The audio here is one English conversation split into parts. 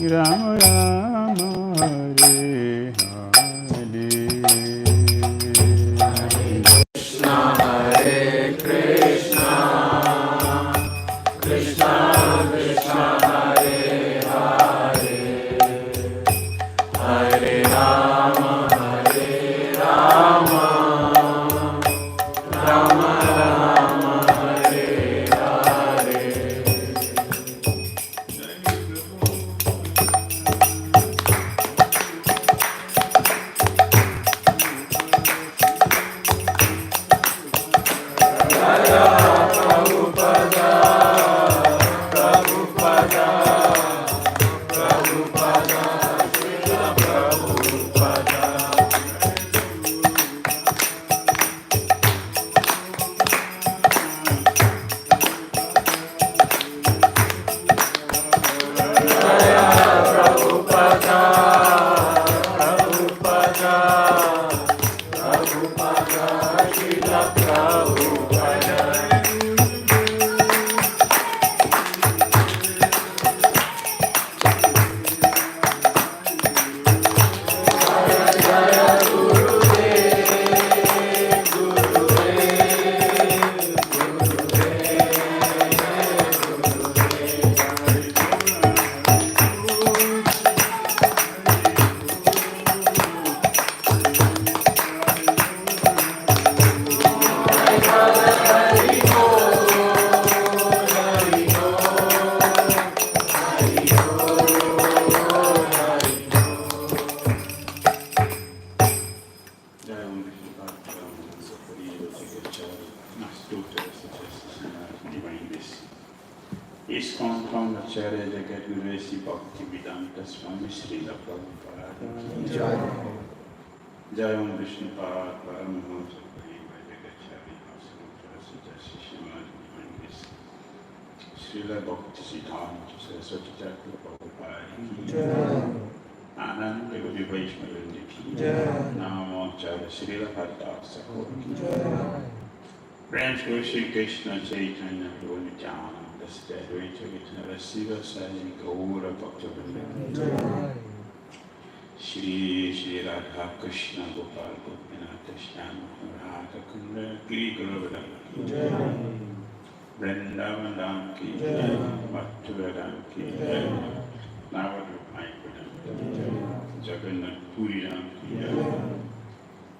Rama Rama Hare Hare Krishna Krishna Krishna Hare Hare Hare Rama Hare Rama Rama Rama Hare Hare Bhakti Dhira Swami Srila Prabhupada Jai Om Vishnu Pad Paramahamsa Parivajagacharya Recitation Srila Bhakti Sitarani Saraswati Thakur Prabhupada Ananda Gauri Vaishnavindi Namo Acharya Srila Haridasa Prem Shri Krishna Caitanya Prabhu Nityananda Advaita Siva Sai Gaura Bhaktivinoda Shri Radha Krishna Gopal Gopinath Shyama Radha Kunda Giri Govardhana Vrindavan Dham Ki Jai Mathura Dham Ki Jai Navarupai Dham Jagannath Puri Dham Ki Jai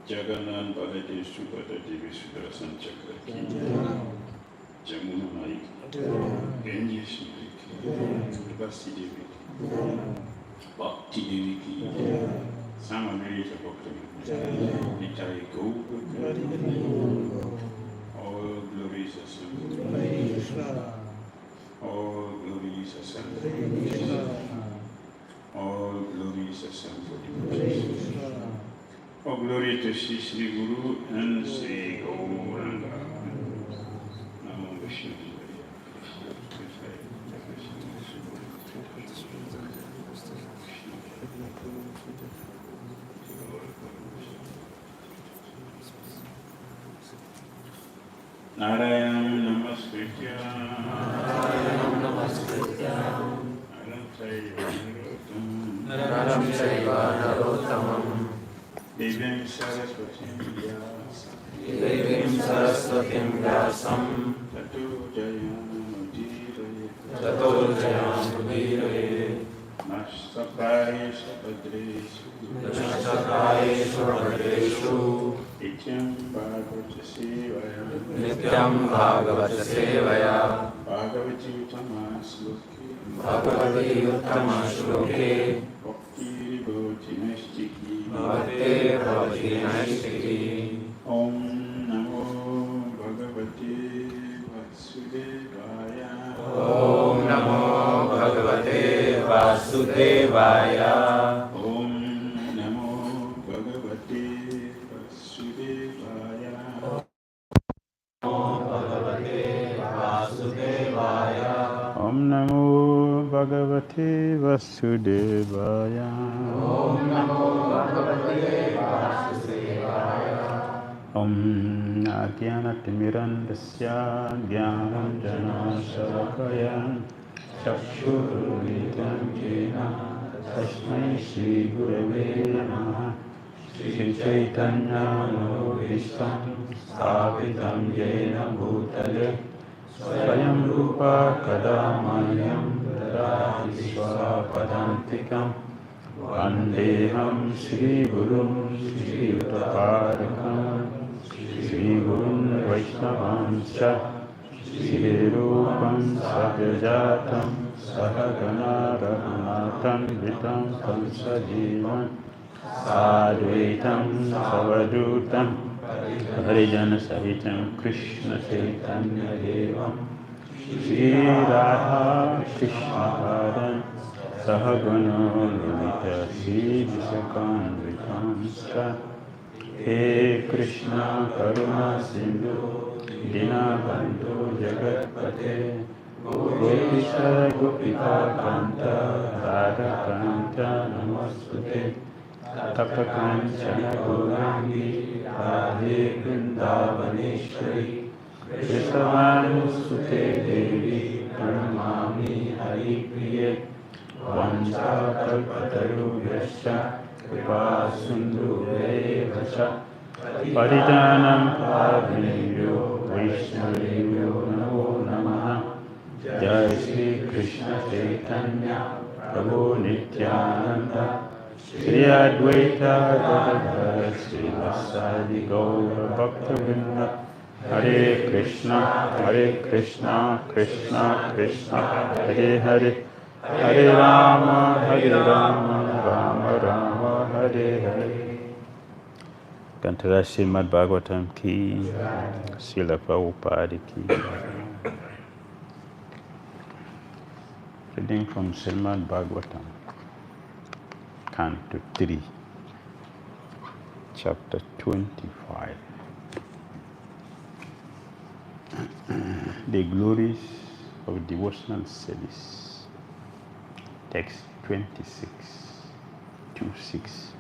Jagannath Baladev Subhadra Devi Sudarshan Chakra Ki Jai Jamuna Mai Ganges Mai Bhakti Devi Bhakti Devi Ki Samanarita Bhakti Nitai Gaura all glories ascend all glories ascend all glories ascend all glory to Sri Sri Guru and Sri Gauranga Namo Vishnu Narayanam Namaskritya Naram Chaiva Narottamam Devim Saraswatim Vyasam Tato Jayamudiraye Nashtakai Sabhadreshu Nityam Bhagavata Sevaya Nityam Bhagavata Sevaya Bhagavati Uttama Shloke Bhakti Bhavati Naistiki Om Namo Bhagavate Vasudevaya Om Namo Bhagavate Vasudevaya Om Namo Bhagavate Vasudevaya Om Namo Bhagavate Vasudevaya Om Namo Bhagavate Vasudevaya Om Ajnanatirmirandasya Jnananjana Shalakaya Chakshurumilitam Jena Tasmai Shri Gurave Namaha. Shri Caitanya Manobhishtam Sthapitam Yena Bhutale Swayam Rupa Kadamayam Dadati Swapadantikam Vandeham Shri Gurum Shri Utaparakam Shri Gurum Vaishnavanscha Shri Rupam Sabyajatam Sahagana Raghunatam Vitam Kamsajivan Sadvaitam Savadutam Harijana Sahitam Krishna Chaitanya Devam Shri Radha Krishna Padan Sahagana Lalita Shri Visakanvitamsa He Krishna Karuna Sindhu Dinabandhu Jagatpate Gopisha Gopika Kanta Radha Kanta Namastute Tapakanchana Gaurangi Radhe Vrindavaneshwari Vrindavanusute Devi Pranamami Haripriye Vanchakalpatarubhyascha Kripa Sindhuveva Parijanam Pavanebhyo Vaishnavebhyo Namo Namaha. Jai Shri Krishna Chaitanya Prabhu Nityananda Shri Advaita Gadadhara Srivasadi Gaura Bhaktivinoda Hare Krishna, Krishna Krishna, Hare Hare, Hare Rama, Rama Rama, Hare Hare. Kantara Srimad Bhagavatam ki, Srila Prabhupada ki. Reading from Srimad Bhagavatam, Canto 3, Chapter 25. The glories of devotional service. Text 26 to 6.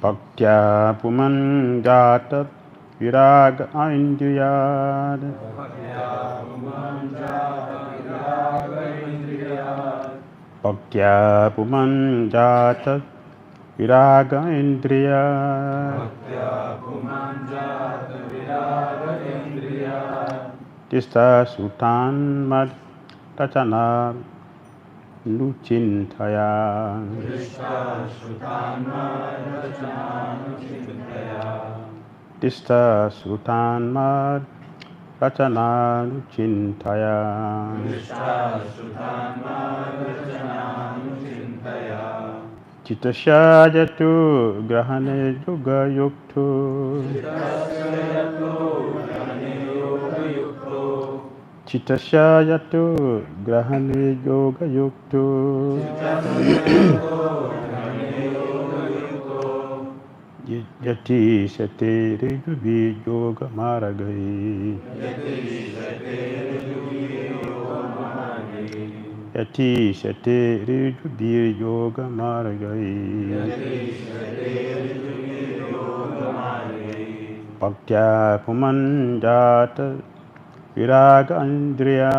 Bhaktya puman jatat viraga indriyad. Bhaktya puman jatat viraga indriyad. Tista sutan mad tachana Nuchintaya. Tista Sutanmad Rachana Nuchintaya. Chitasya Jatu Grahane Yoga Yuktu. Chitasya Yatu Grahane Yoga Yuktu. Yati Sate Rejubi Yoga Maragai. Yati Sate Rejubi Yoga Maragai. Bhaktya Puman Jata Viraga Indriya.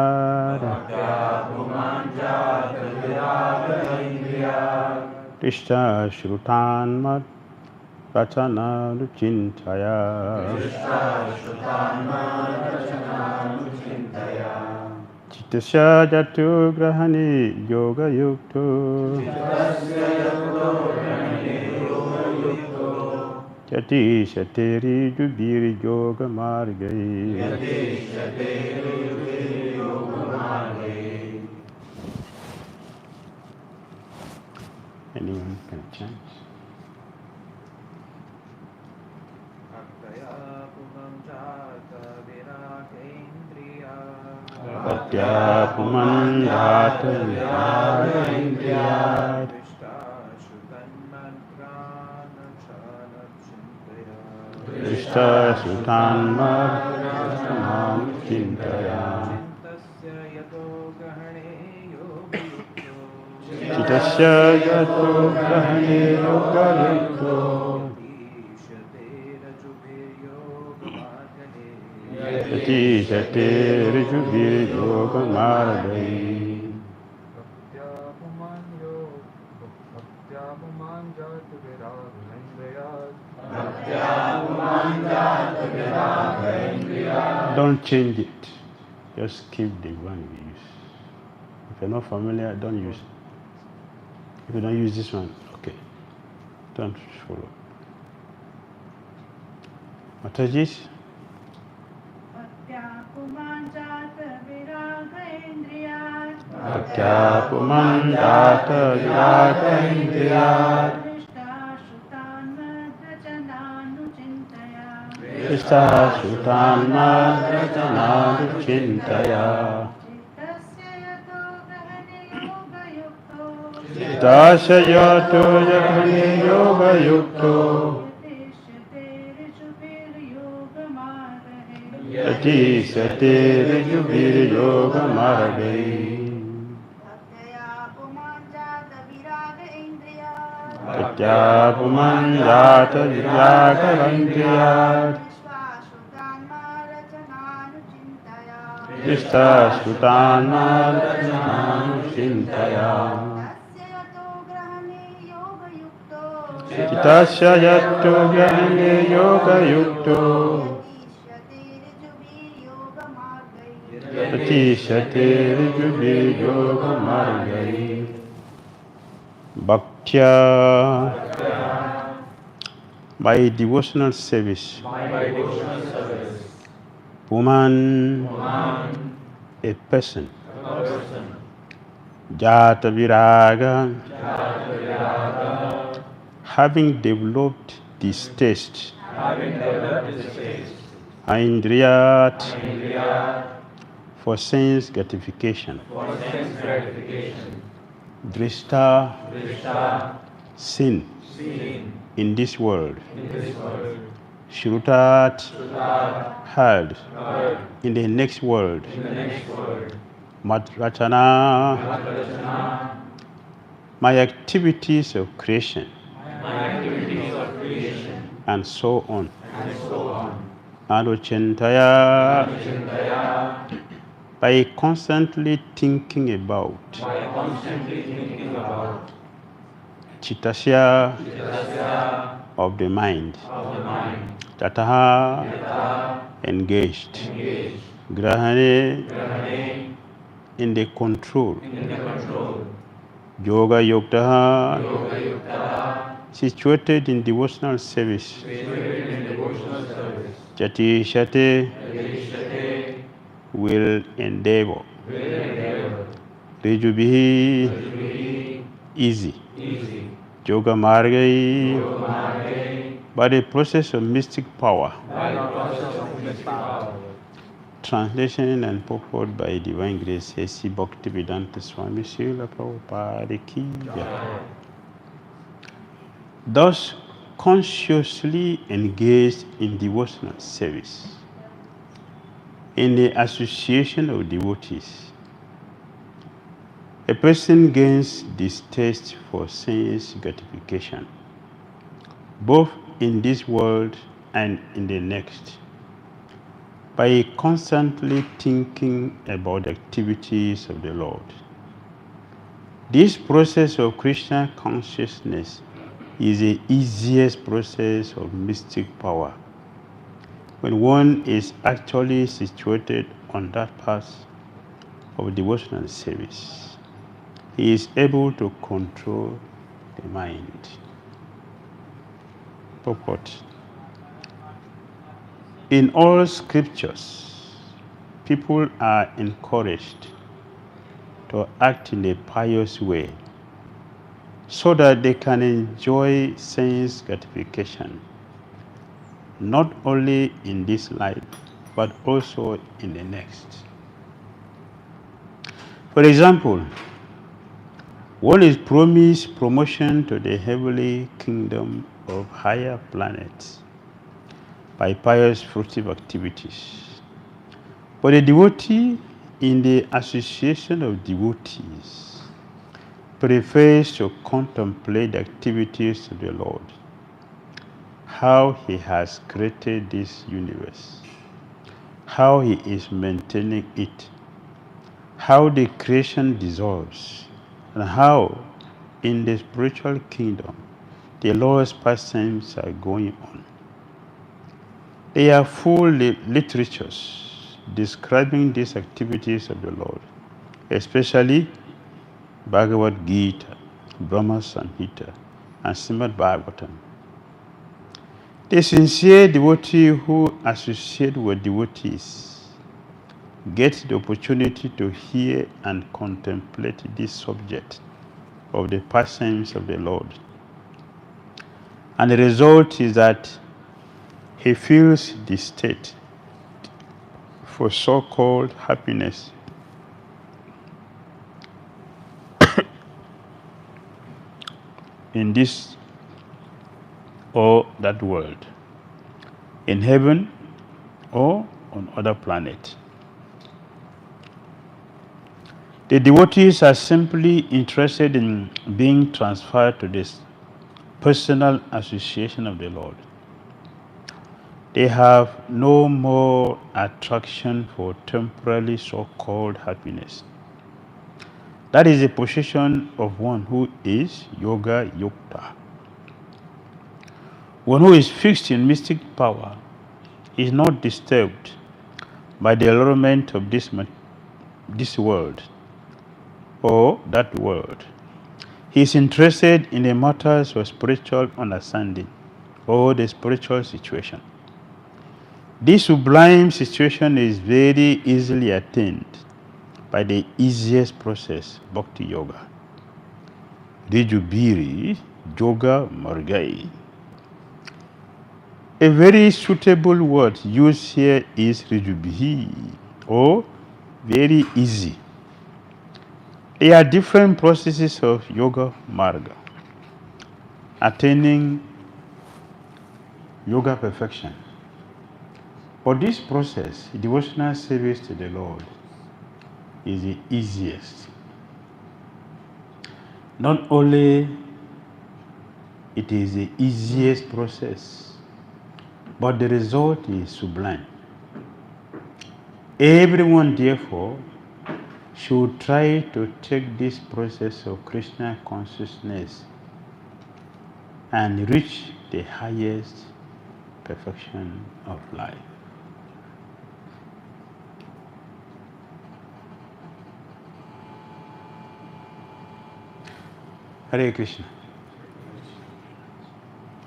Tishta Shrutan Mat Rachana Nuchintaya. Chitasya Jatu Grahani Yoga Yuktu. Yati Shateri Jubiri Yoga Margai. Anyone can chant. Bhaktya puman jata viraga indriya. Krishna sutan margana chintaya. Chitasya yato grahane yoga yukto yati shate rijubhir yoga margai Don't change it. Just keep the one you use. If you're not familiar, don't use it. If you don't use this one, okay. Don't follow. Mataji? Bhaktya-pumandata viraga-indriyat Vishta-sutan-mad-racana-chintaya Chitasya yato grahane yoga yukto Yati sate rijubhir yoga margai Bhaktya-pumandata viraga-indriyat Vishta-sutan-mad-racana-chintaya Chitasya yato grahane yoga yukto Yati rijubhir yoga margai Bhaktya by devotional service. Puman, a person. Jata viraga, having developed this taste. Indriyat, for sense gratification. Drishta, sin in this world. Shrutat, heard in the next world. Madrachana, my activities of creation. And so on. Anuchintaya, by constantly thinking about. Chitasya, of the mind. Tataha, engaged. Grahane, in the control. Yoga yuktaha, situated in devotional service. Jati shate, will endeavor. Rijubhihi, easy. Yoga margai, by the process of mystic power. Translation and purport by Divine Grace A.C. Bhakti Dhira Swami Srila Prabhupada Ki Jai. Thus, consciously engaged in devotional service, in the association of devotees, a person gains this taste for sense gratification, both in this world and in the next, by constantly thinking about the activities of the Lord. This process of Krishna consciousness is the easiest process of mystic power. When one is actually situated on that path of devotional service, he is able to control the mind. Purport. In all scriptures, people are encouraged to act in a pious way so that they can enjoy sense gratification, not only in this life, but also in the next. For example, one is promised promotion to the heavenly kingdom of higher planets by pious fruitive activities. But a devotee in the association of devotees prefers to contemplate the activities of the Lord, how He has created this universe, how He is maintaining it, how the creation dissolves, and how in the spiritual kingdom the Lord's pastimes are going on. They are full literatures describing these activities of the Lord, especially Bhagavad Gita, Brahma Samhita, and Srimad Bhagavatam. The sincere devotee who associate with devotees get the opportunity to hear and contemplate this subject of the pastimes of the Lord. And the result is that he feels the state for so-called happiness in this or that world, in heaven or on other planet. The devotees are simply interested in being transferred to this personal association of the Lord. They have no more attraction for temporarily so-called happiness. That is the position of one who is yoga yukta. One who is fixed in mystic power is not disturbed by the allurement of this world or that world. He is interested in the matters of spiritual understanding or the spiritual situation. This sublime situation is very easily attained by the easiest process, Bhakti Yoga. Rijubiri Yoga Margai. A very suitable word used here is Rijubhi, or very easy. There are different processes of Yoga Marga, attaining yoga perfection. But this process, devotional service to the Lord, is the easiest. Not only it is the easiest process, but the result is sublime. Everyone, therefore, should try to take this process of Krishna consciousness and reach the highest perfection of life. Hare Krishna.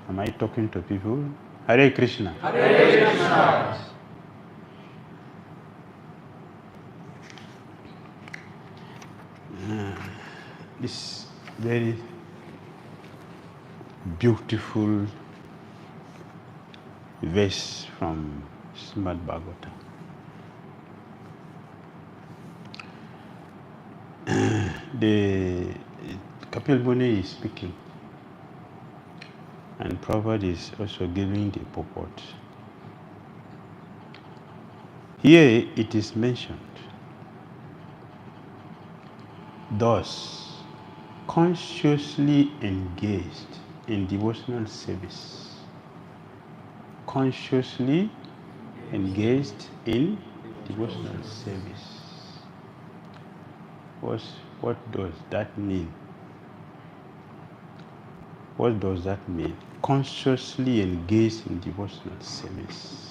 Am I talking to people? Hare Krishna. Hare Krishna. This very beautiful verse from Srimad Bhagavatam. The Kapil Muni is speaking, and Prabhu is also giving the purport. Here it is mentioned, thus consciously engaged in devotional service. Consciously engaged in devotional service. What does that mean? What does that mean? Consciously engaged in devotional service.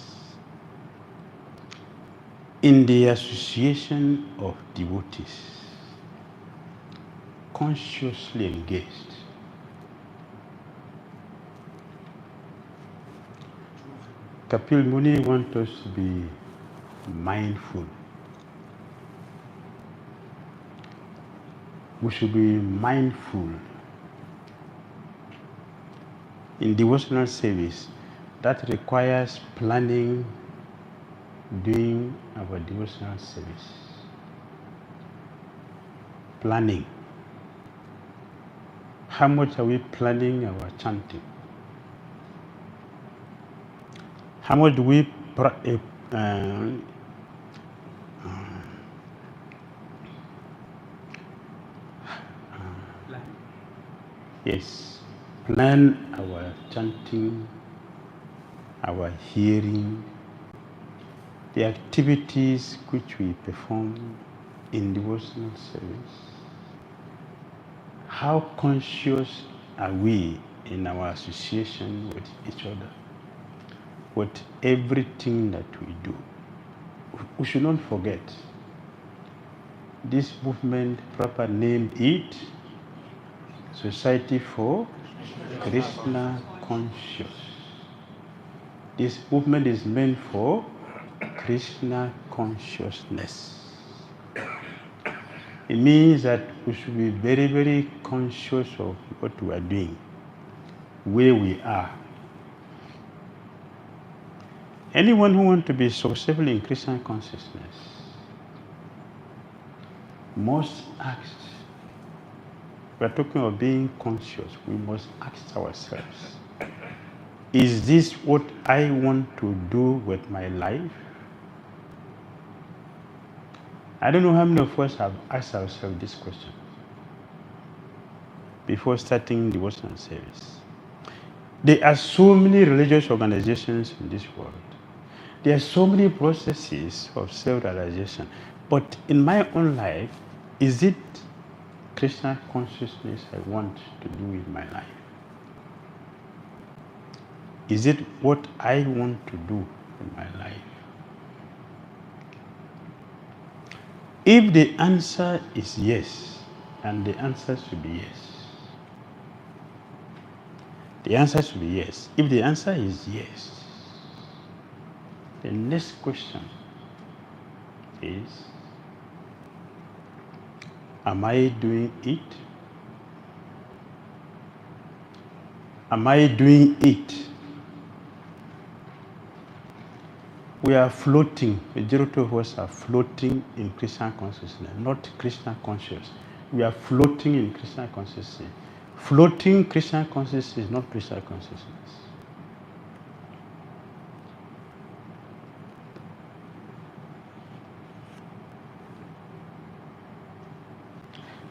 In the association of devotees. Consciously engaged. Kapil Muni wants us to be mindful. We should be mindful in devotional service. That requires planning, doing our devotional service. Planning. How much are we planning our chanting? How much do we Yes, plan our chanting, our hearing, the activities which we perform in devotional service. How conscious are we in our association with each other, with everything that we do? We should not forget this movement, proper name it Society for Krishna Conscious. This movement is meant for Krishna consciousness. It means that we should be very, very conscious of what we are doing, where we are. Anyone who wants to be successful in Krishna consciousness must ask. We are talking of being conscious. We must ask ourselves, is this what I want to do with my life? I don't know how many of us have asked ourselves this question before starting devotional service. There are so many religious organizations in this world. There are so many processes of self-realization. But in my own life, is it Krishna consciousness I want to do in my life? Is it what I want to do in my life? If the answer is yes, and the answer should be yes. The answer should be yes. If the answer is yes, the next question is, am I doing it? Am I doing it? We are floating, majority of us are floating in Krishna consciousness, not Krishna conscious. We are floating in Krishna consciousness. Floating Krishna consciousness is not Krishna consciousness.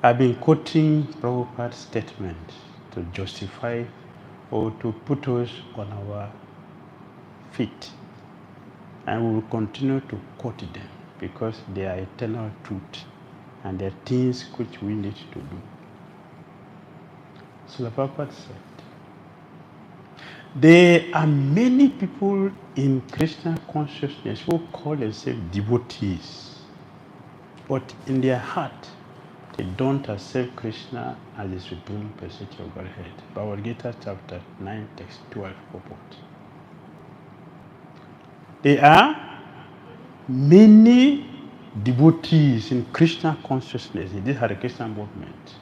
I've been quoting Prabhupada's statement to justify or to put us on our feet. And we will continue to quote them because they are eternal truth and they are things which we need to do. So Prabhupada said, there are many people in Krishna consciousness who call themselves devotees, but in their heart, they don't accept Krishna as the Supreme Personality of Godhead. Bhagavad Gita chapter 9, text 12, purport. There are many devotees in Krishna consciousness, in this Hare Krishna movement,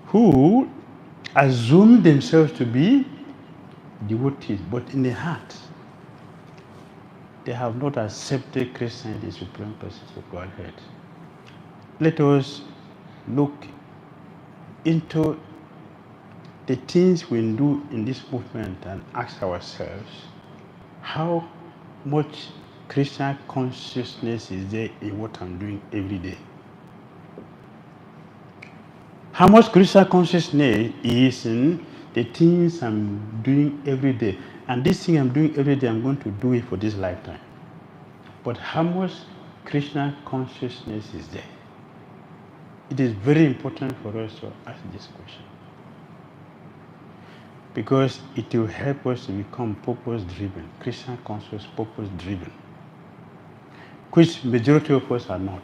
who assume themselves to be devotees, but in the heart, they have not accepted Krishna as the Supreme Personality of Godhead. Let us look into the things we do in this movement and ask ourselves, how much Krishna consciousness is there in what I'm doing every day? How much Krishna consciousness is in the things I'm doing every day? And this thing I'm doing every day, I'm going to do it for this lifetime. But how much Krishna consciousness is there? It is very important for us to ask this question, because it will help us to become purpose-driven, Krishna conscious, purpose-driven, which majority of us are not.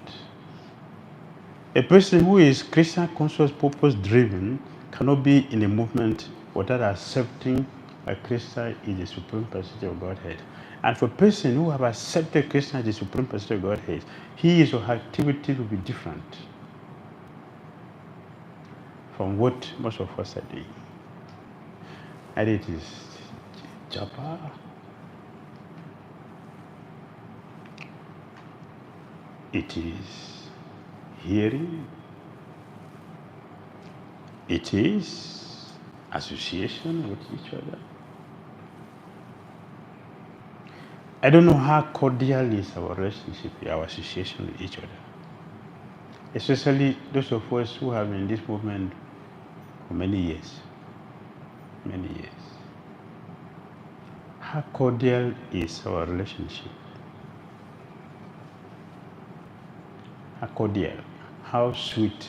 A person who is Krishna conscious, purpose-driven cannot be in a movement without accepting that Krishna is the Supreme Personality of Godhead. And for a person who have accepted Krishna as the Supreme Personality of Godhead, his or her activity will be different from what most of us are doing. And it is japa, it is hearing, it is association with each other. I don't know how cordial is our relationship, our association with each other. Especially those of us who have been in this movement for many years. Many years. How cordial is our relationship? How cordial? How sweet?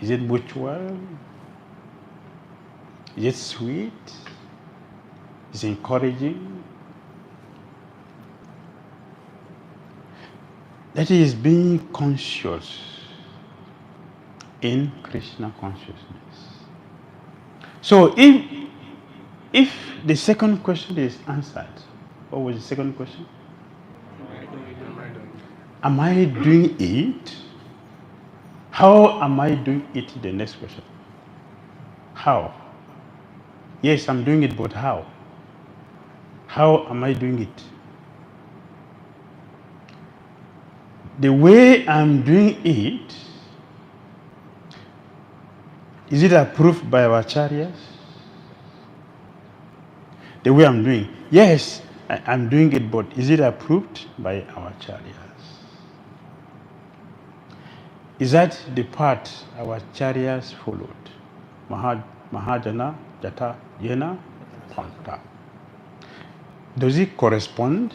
Is it mutual? Is it sweet? Is it encouraging? That is being conscious in Krishna consciousness. So if the second question is answered, what was the second question? Am I doing it? How am I doing it? The next question. How? Yes, I'm doing it, but how? How am I doing it? The way I'm doing it, is it approved by our acharyas? The way I'm doing, yes, I'm doing it, but is it approved by our acharyas? Is that the path our acharyas followed? Mahajana, Jata, Yena, Panta. Does it correspond?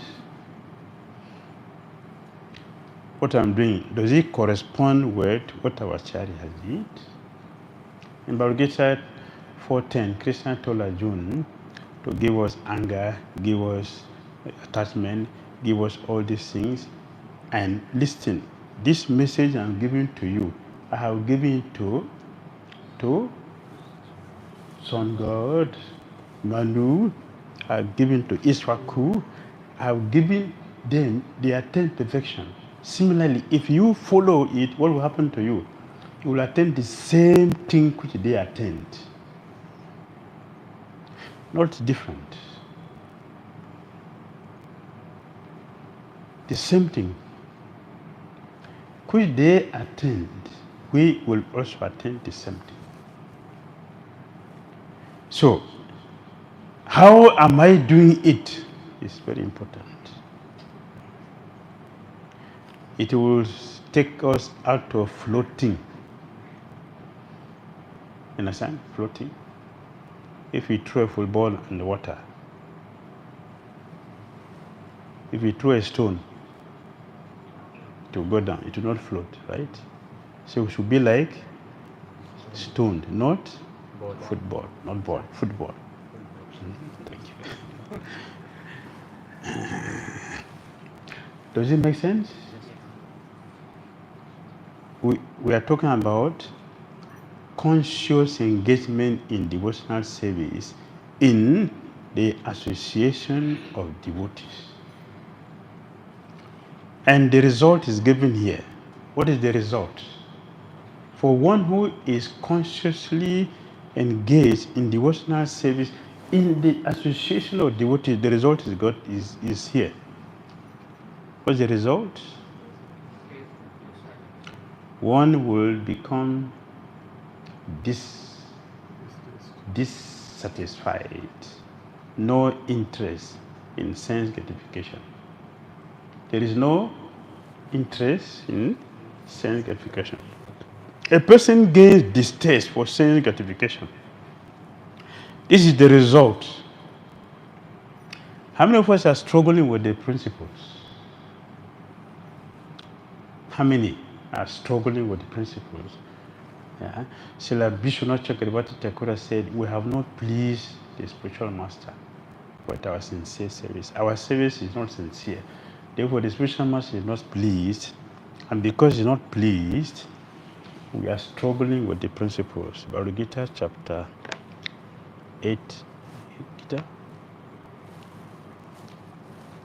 What I'm doing, does it correspond with what our acharyas did? In Bhagavad Gita 4:10, Krishna told Arjuna to give us anger, give us attachment, give us all these things. And listen, this message I'm giving to you, I have given it to Sun God, Manu, I have given to Ishwaku, I have given them the attain perfection. Similarly, if you follow it, what will happen to you? You will attain the same thing which they attained. Not different. The same thing. Which they attained, we will also attain the same thing. So, how am I doing it is very important. It will take us out of floating. Understand? Floating. If we throw a football in the water, if we throw a stone, it will go down. It will not float, right? So we should be like stone, not football, not ball, football. Thank you. Does it make sense? We are talking about conscious engagement in devotional service in the association of devotees. And the result is given here. What is the result? For one who is consciously engaged in devotional service in the association of devotees, the result is here. What's the result? One will become dissatisfied, no interest in sense gratification. There is no interest in sense gratification. A person gains distaste for sense gratification. This is the result. How many of us are struggling with the principles? How many are struggling with the principles? Yeah. Srila Vishwanath Chakravarti Thakur said, we have not pleased the spiritual master with our sincere service. Our service is not sincere. Therefore, the spiritual master is not pleased. And because he's not pleased, we are struggling with the principles. Bhagavad Gita chapter 8. Gita?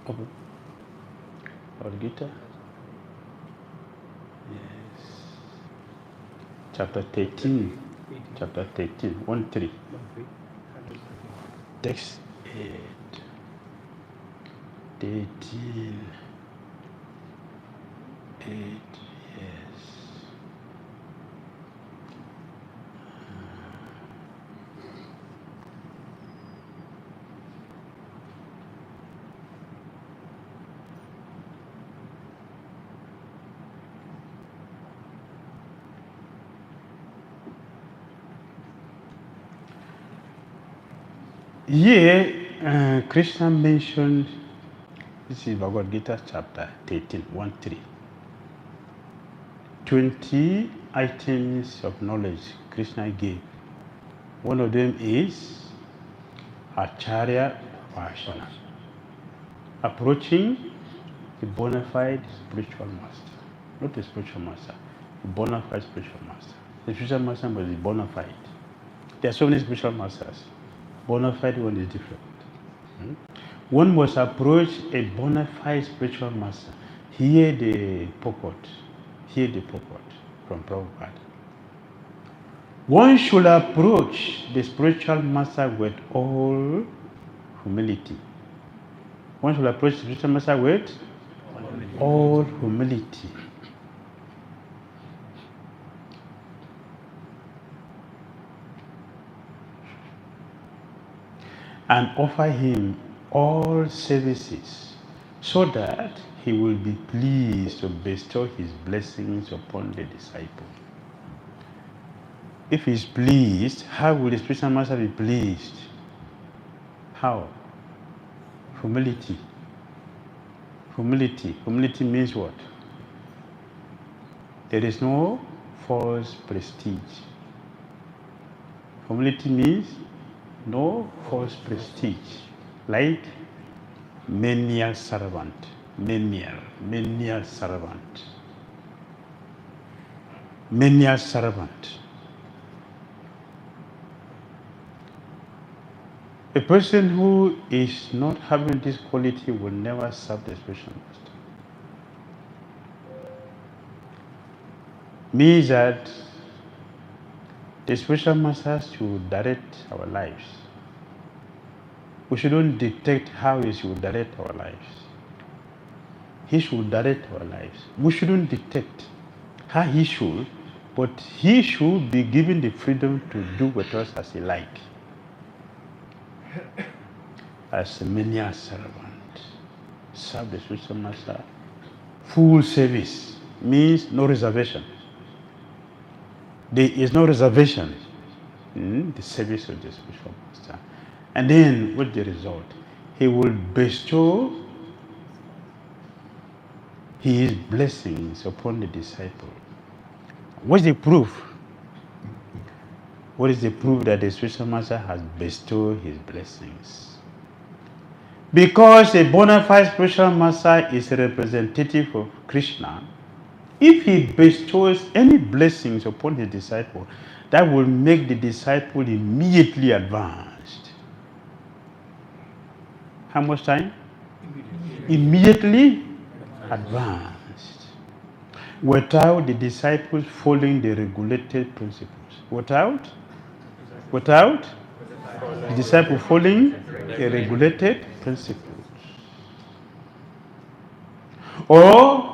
Bhagavad Gita? Yes. Chapter 13. Chapter 13. 1-3. Text 8. 13. 8. Yes. Here, Krishna mentioned, this is Bhagavad Gita chapter 13, 1-3. 20 items of knowledge Krishna gave. One of them is Acharya Upasana, approaching a bona fide spiritual master. Not a spiritual master, a bona fide spiritual master. The spiritual master must be bona fide. There are so many spiritual masters. Bona fide one is different. One must approach a bona fide spiritual master. Hear the purport. Hear the purport from Prabhupada. One should approach the spiritual master with all humility. One should approach the spiritual master with all humility. And offer him all services so that he will be pleased to bestow his blessings upon the disciple. If he is pleased, how will the spiritual master be pleased? How? Humility. Humility. Humility means what? There is no false prestige. Humility means no false prestige, like menial servant, menial servant, menial servant. A person who is not having this quality will never serve the spiritual master. Means that the spiritual masters should direct our lives. We shouldn't dictate how he should direct our lives. He should direct our lives. We shouldn't dictate how he should, but he should be given the freedom to do with us as he likes. As a menial servant, serve the spiritual master. Full service means no reservation. There is no reservation in the service of the spiritual master. And then, what's the result? He will bestow his blessings upon the disciple. What's the proof? What is the proof that the spiritual master has bestowed his blessings? Because a bona fide spiritual master is a representative of Krishna, if he bestows any blessings upon his disciple, that will make the disciple immediately advanced. How much time? Immediately advanced. Without the disciples following the regulated principles. Without the disciple following the regulated principles. Or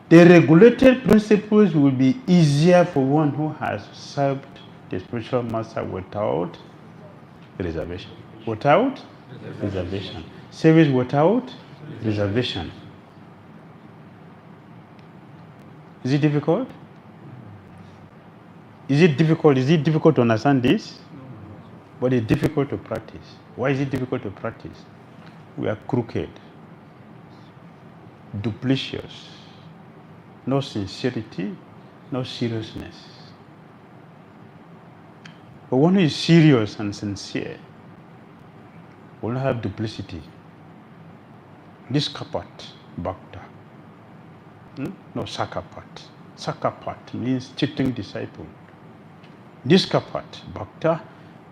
the regulated principles will be easier for one who has served the spiritual master without reservation. Without reservation. Service without reservation. Is it difficult? Is it difficult? Is it difficult to understand this? But it's difficult to practice. Why is it difficult to practice? We are crooked, duplicitous, no sincerity, no seriousness. But one who is serious and sincere will not have duplicity. Niskapat, bhakta. No sakapat. Sakapat means cheating disciple. Niskapat, bhakta,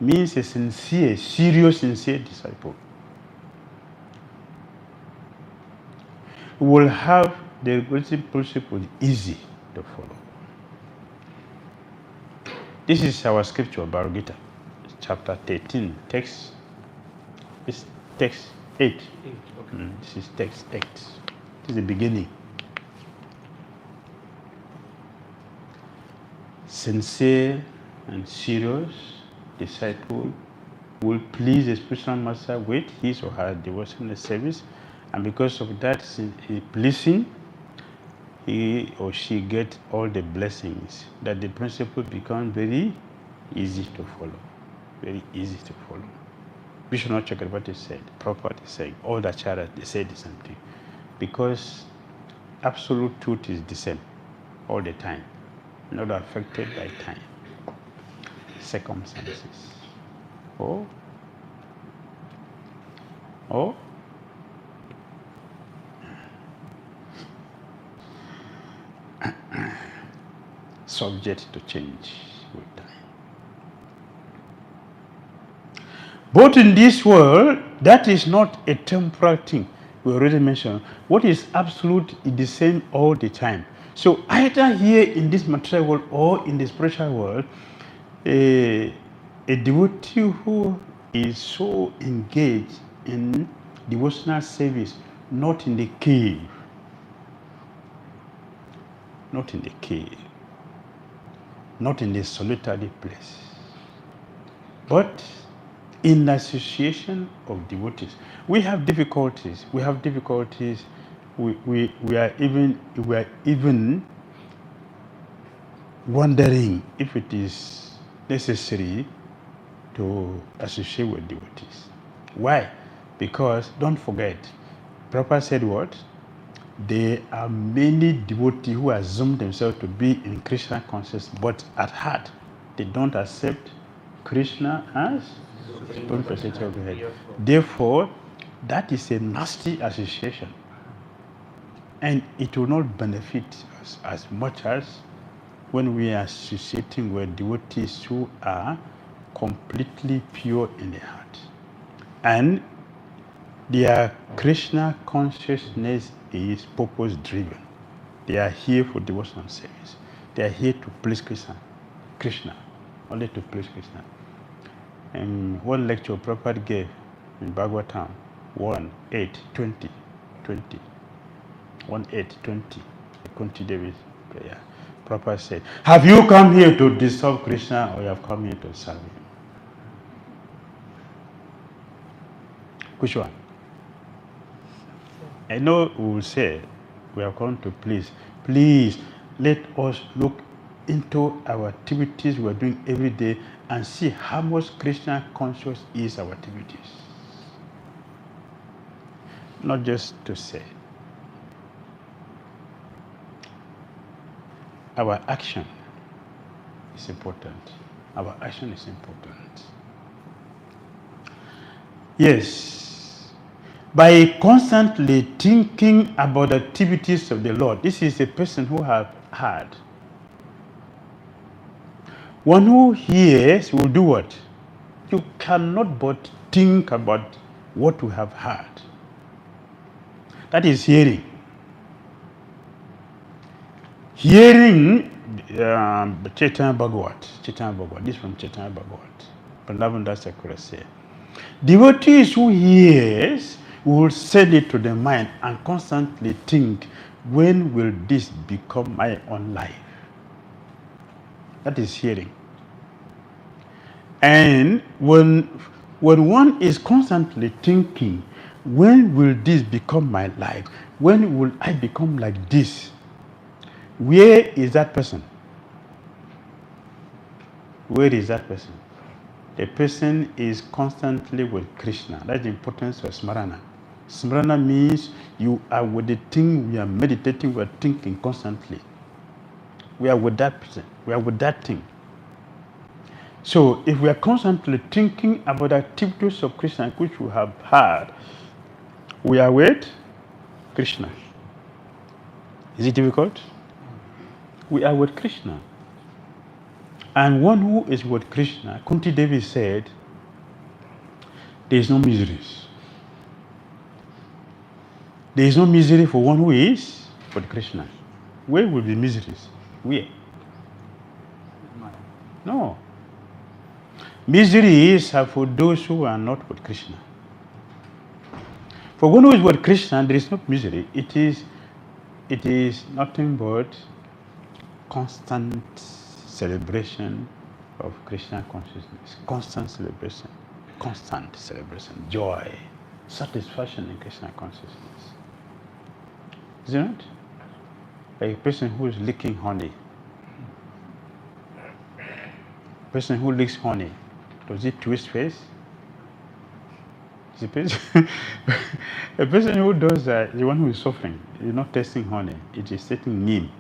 means a sincere, serious, sincere disciple. Will have the principle easy to follow. This is our scripture, Bhagavad Gita, chapter 13, text 8. This is text 8. This is the beginning. Sincere and serious disciple will please the spiritual master with his or her devotional service, and because of that pleasing, he or she gets all the blessings, that the principle becomes very easy to follow. Very easy to follow. Vishnu Chakravarti said, Prabhupada is saying, all the acharyas, they say the same thing. Because absolute truth is the same all the time, not affected by time, circumstances. Oh, subject to change with time. But in this world, that is not a temporal thing. We already mentioned what is absolute is the same all the time. So either here in this material world or in the spiritual world, a devotee who is so engaged in devotional service, not in the cave, not in the cave, not in the solitary place, but in association of devotees. We have difficulties. We are even wondering if it is necessary to associate with devotees. Why? Because don't forget, Prabhupada said what? There are many devotees who assume themselves to be in Krishna consciousness, but at heart they don't accept Krishna as supreme personality of the head. Therefore, that is a nasty association, and it will not benefit us as much as when we are associating with devotees who are completely pure in the heart, and their Krishna consciousness is purpose driven. They are here for devotional service. They are here to please Krishna, only to please Krishna. And one lecture Prabhupada gave in Bhagavatam 1:8:20, 1:8:20, Kunti Devi's prayer. Prabhupada said, have you come here to disturb Krishna or you have come here to serve him? Which one? I know we will say, we have come to please. Please let us look into our activities we are doing every day and see how much Krishna conscious is our activities. Not just to say. Our action is important. Our action is important. Yes. By constantly thinking about the activities of the Lord, this is a person who has heard. One who hears will do what? You cannot but think about what you have heard. That is hearing. Hearing Chaitanya Bhagavat. This is from Chaitanya Bhagavat. Pranavanda Sakura said, devotees who hears will send it to the mind and constantly think, when will this become my own life? That is hearing. And when one is constantly thinking, when will this become my life? When will I become like this? Where is that person? Where is that person? The person is constantly with Krishna. That's the importance of smarana. Smarana means you are with the thing we are meditating, we are thinking constantly. We are with that person. We are with that thing. So if we are constantly thinking about the activities of Krishna which we have heard, we are with Krishna. Is it difficult? We are with Krishna. And one who is with Krishna, Kunti Devi said, there is no miseries. There is no misery for one who is with Krishna. Where will be miseries? Where? No. Miseries are for those who are not with Krishna. For one who is with Krishna, there is no misery. It is nothing but constant celebration of Krishna consciousness. Constant celebration, joy, satisfaction in Krishna consciousness. Isn't it? Like a person who is licking honey. Person who licks honey, does it twist face? The person, a person who does that, the one who is suffering, is not tasting honey, it is tasting neem.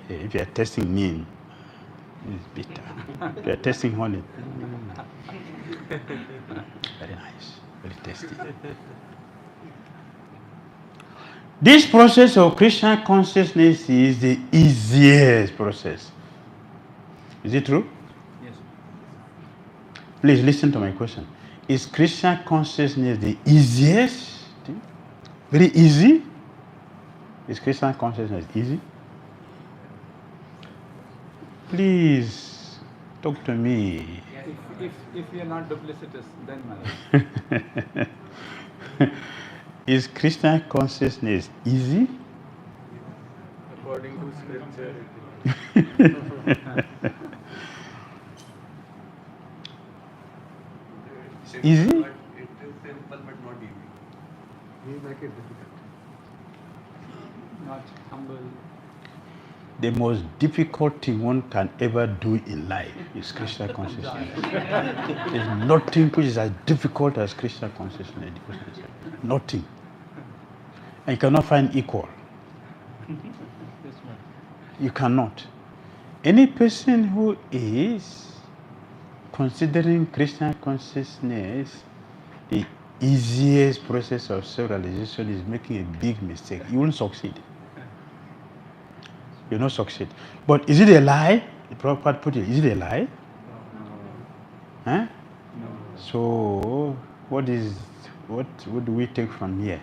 If you are tasting neem, it's bitter. If you are tasting honey, very nice, very tasty. This process of Krishna consciousness is the easiest process. Is it true? Yes. Please listen to my question. Is Krishna consciousness the easiest thing? Very easy? Is Krishna consciousness easy? Please talk to me. If we are not duplicitous, then Maharaj. Is Krishna consciousness easy? According to scripture, Easy? It is simple but not easy. We make it difficult. Not humble. The most difficult thing one can ever do in life is Krishna consciousness. There's nothing which is as difficult as Krishna consciousness. Nothing. And you cannot find equal. You cannot. Any person who is considering Krishna consciousness the easiest process of self-realization is making a big mistake. You won't succeed. You will not succeed. But is it a lie? The Prabhupada put it, is it a lie? No. Huh? No. So, what do we take from here?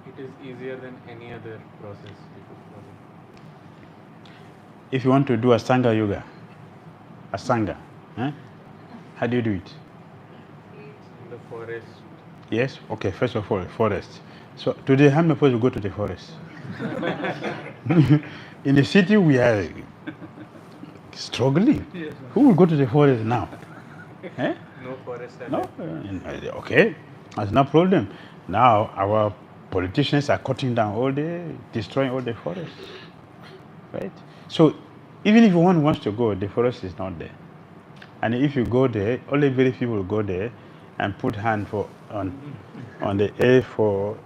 It is easier than any other process we could follow. If you want to do Asanga yoga, Asanga, how do you do it? In the forest. Yes? Okay, first of all, forest. So today, how am I supposed to go to the forest? In the city, we are struggling. Yes, Who will go to the forest now? Eh? No forest. No? Okay, that's no problem. Now, our politicians are cutting down all destroying all the forests. Right? So, even if one wants to go, the forest is not there. And if you go there, only very few will go there and put hand on the air for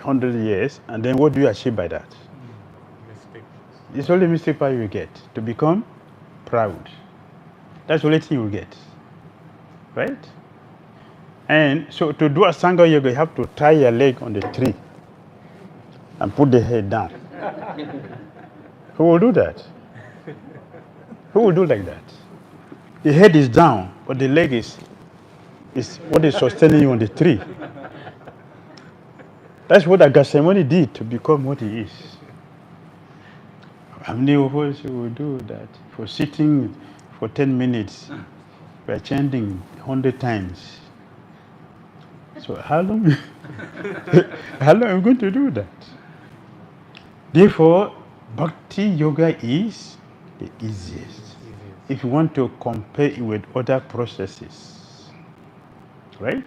100 years, and then what do you achieve by that? Mistake. It's only mistake power you get, to become proud. That's the only thing you get. Right? And so to do Asanga yoga, you have to tie your leg on the tree and put the head down. Who will do that? Who will do like that? The head is down, but the leg is what is sustaining you on the tree. That's what Agasemani did to become what he is. How many of us will do that? For sitting for 10 minutes, we are chanting 100 times. So how long are we going to do that? Therefore, Bhakti yoga is the easiest. If you want to compare it with other processes, right?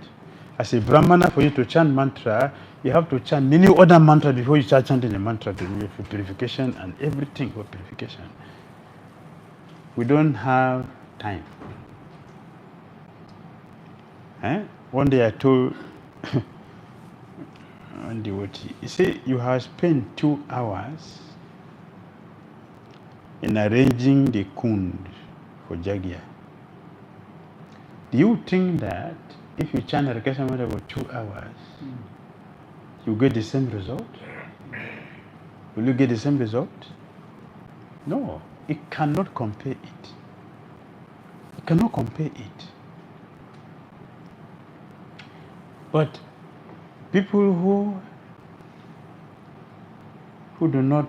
As a Brahmana, for you to chant mantra, you have to chant many other mantras before you start chanting the mantra to do for purification and everything for purification. We don't have time. One day I told one devotee, he said, you have spent 2 hours in arranging the kund for Jagya. Do you think that if you chant Recitation for 2 hours, you get the same result? Will you get the same result? No, it cannot compare it. It cannot compare it. But people who do not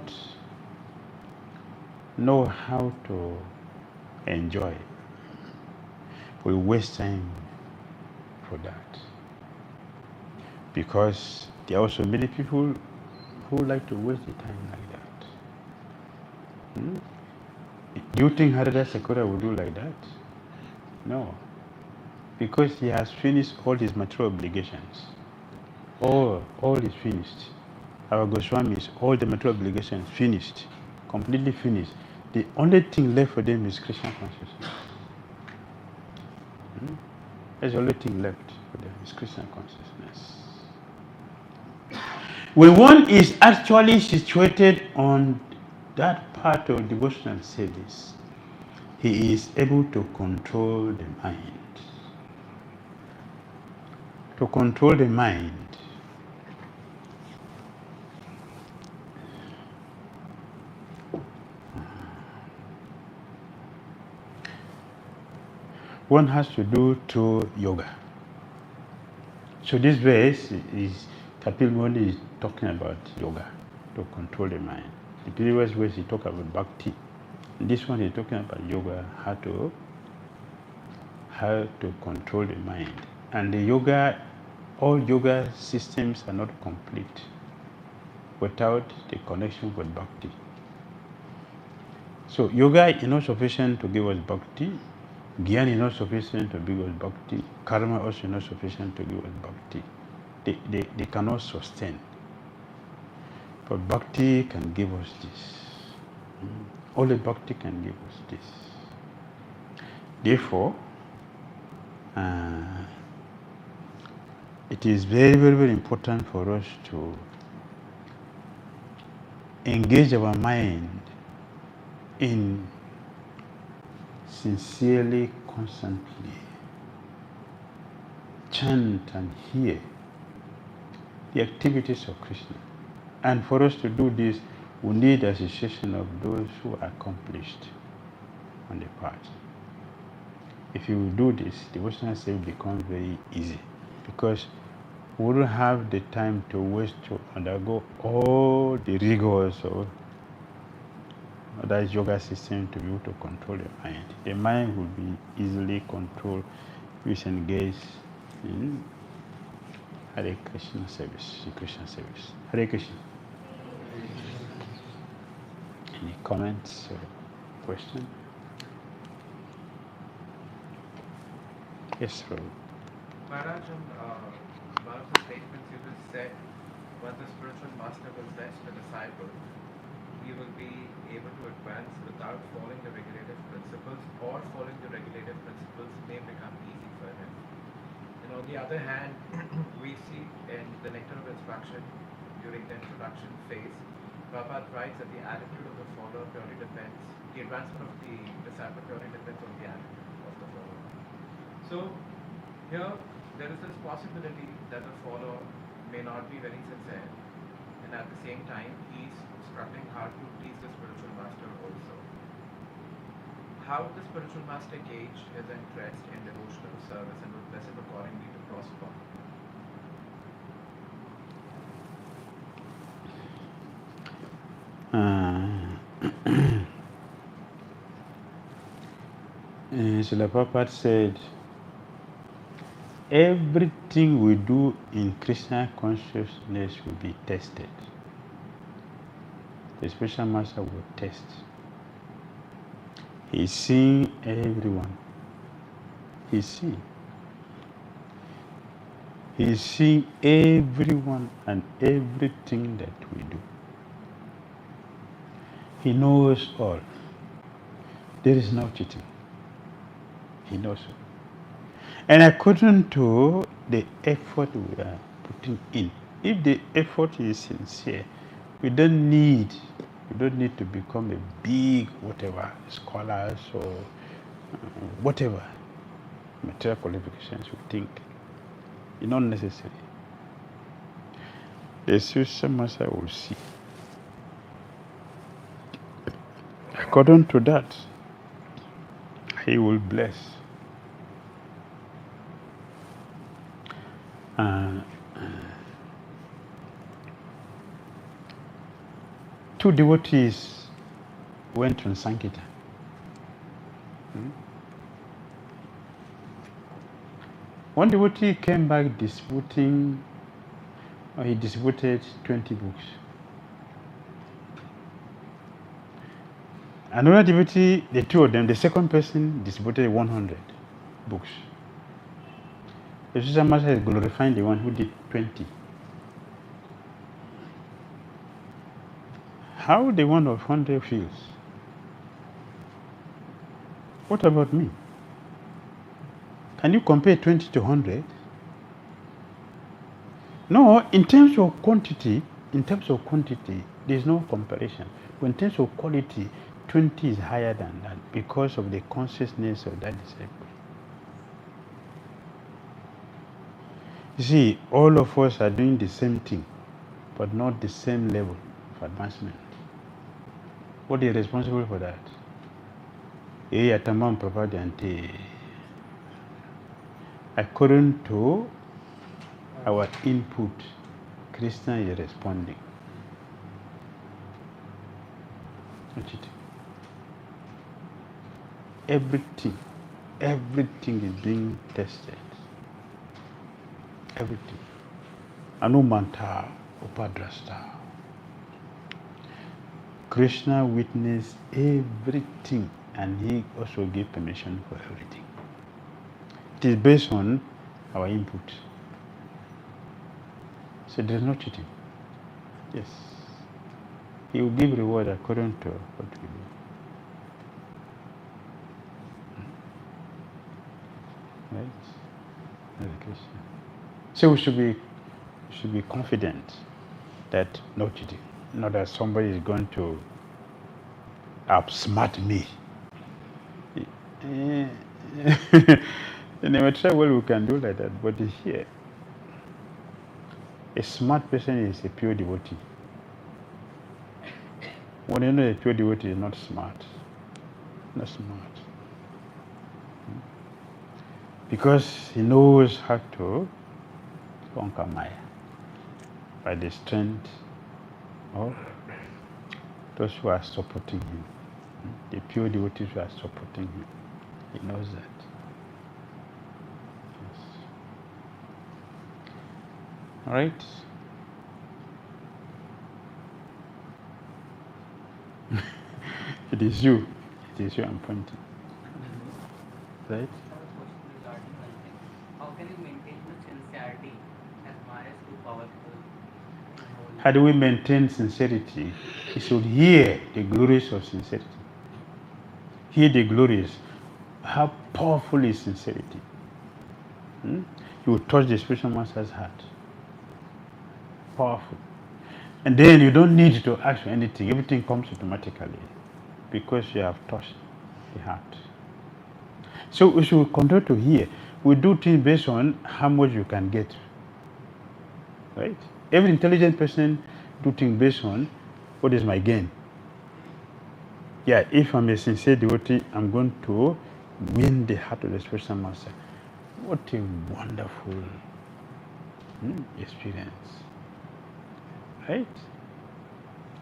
know how to enjoy will waste time for that. Because there are also many people who like to waste the time like that. Do you think Harada Sakura will do like that? No. Because he has finished all his material obligations. All is finished. Our Goswamis, all the material obligations finished, completely finished. The only thing left for them is Krishna consciousness. That's the only thing left. for them is Krishna consciousness. When one is actually situated on that part of devotional service, he is able to control the mind. To control the mind, one has to do through yoga. So this verse is Kapil Muni is talking about yoga to control the mind. The previous verse he talked about bhakti. This one is talking about yoga, how to control the mind. And the yoga, all yoga systems are not complete without the connection with bhakti. So yoga is not sufficient to give us bhakti. Gyan is not sufficient to give us bhakti. Karma also not sufficient to give us bhakti. They cannot sustain. But bhakti can give us this. Only bhakti can give us this. Therefore, it is very, very, very important for us to engage our mind in sincerely, constantly chant and hear the activities of Krishna. And for us to do this, we need association of those who are accomplished on the path. If you do this, devotional service becomes very easy because we don't have the time to waste to undergo all the rigors of that yoga system to be able to control the mind. The mind will be easily controlled if you engage in Hare Krishna service, Krishna service. Hare Krishna. Any comments or questions? Yes, Prabhu. Maharaj, one of the statements you just said, when the spiritual master will bless the disciple, he will be able to advance without following the regulative principles, or following the regulative principles may become easy for him. And on the other hand, we see in the nectar of instruction during the introduction phase, Prabhupada writes that the attitude of the follower purely depends, the advancement of the disciple purely depends on the attitude of the follower. So here there is this possibility that the follower may not be very sincere, and at the same time he is struggling hard to please the spiritual master also. How would the spiritual master gauge his interest in devotional service and would bless him accordingly to prosper? Srila Prabhupada said, everything we do in Krishna consciousness will be tested. The spiritual master will test. He's seeing everyone. He's seeing. He's seeing everyone and everything that we do. He knows all. There is no cheating. He knows all. And according to the effort we are putting in, if the effort is sincere, we don't need to become a big whatever scholars or whatever material qualifications we think. It's not necessary. The spiritual master will see. According to that, he will bless. Two devotees went on Sankirtan. One devotee came back distributing, or he distributed 20 books. Another devotee, the two of them, the second person distributed 100 books. The spiritual master is glorifying the one who did 20. How the one of 100 feels? What about me? Can you compare 20 to 100? No, in terms of quantity, there's no comparison. But in terms of quality, 20 is higher than that because of the consciousness of that disciple. You see, all of us are doing the same thing, but not the same level of advancement. What is responsible for that? According to our input, Krishna is responding. Everything is being tested. Everything. Anumanta Upadrasta. Krishna witnessed everything and he also gave permission for everything. It is based on our input. So there is no cheating. Yes. He will give reward according to what we do. Right? Hare Krishna. So we should be confident that no cheating. Not that somebody is going to outsmart me. In a matter well we can do like that, but here a smart person is a pure devotee. When you know a pure devotee is not smart. Not smart. Because he knows how to conquer Maya by the strength of those who are supporting him. The pure devotees who are supporting him. He knows that. Yes. All right? It is you I'm pointing. Right? How can you maintain the sincerity as Maya is too powerful? How do we maintain sincerity? We should hear the glories of sincerity. Hear the glories. How powerful is sincerity? You will touch the spiritual master's heart. Powerful. And then you don't need to ask for anything. Everything comes automatically because you have touched the heart. So we should continue to hear. We do things based on how much you can get. Right? Every intelligent person do things based on what is my gain. Yeah, if I'm a sincere devotee, I'm going to win the heart of the spiritual master. What a wonderful experience. Right?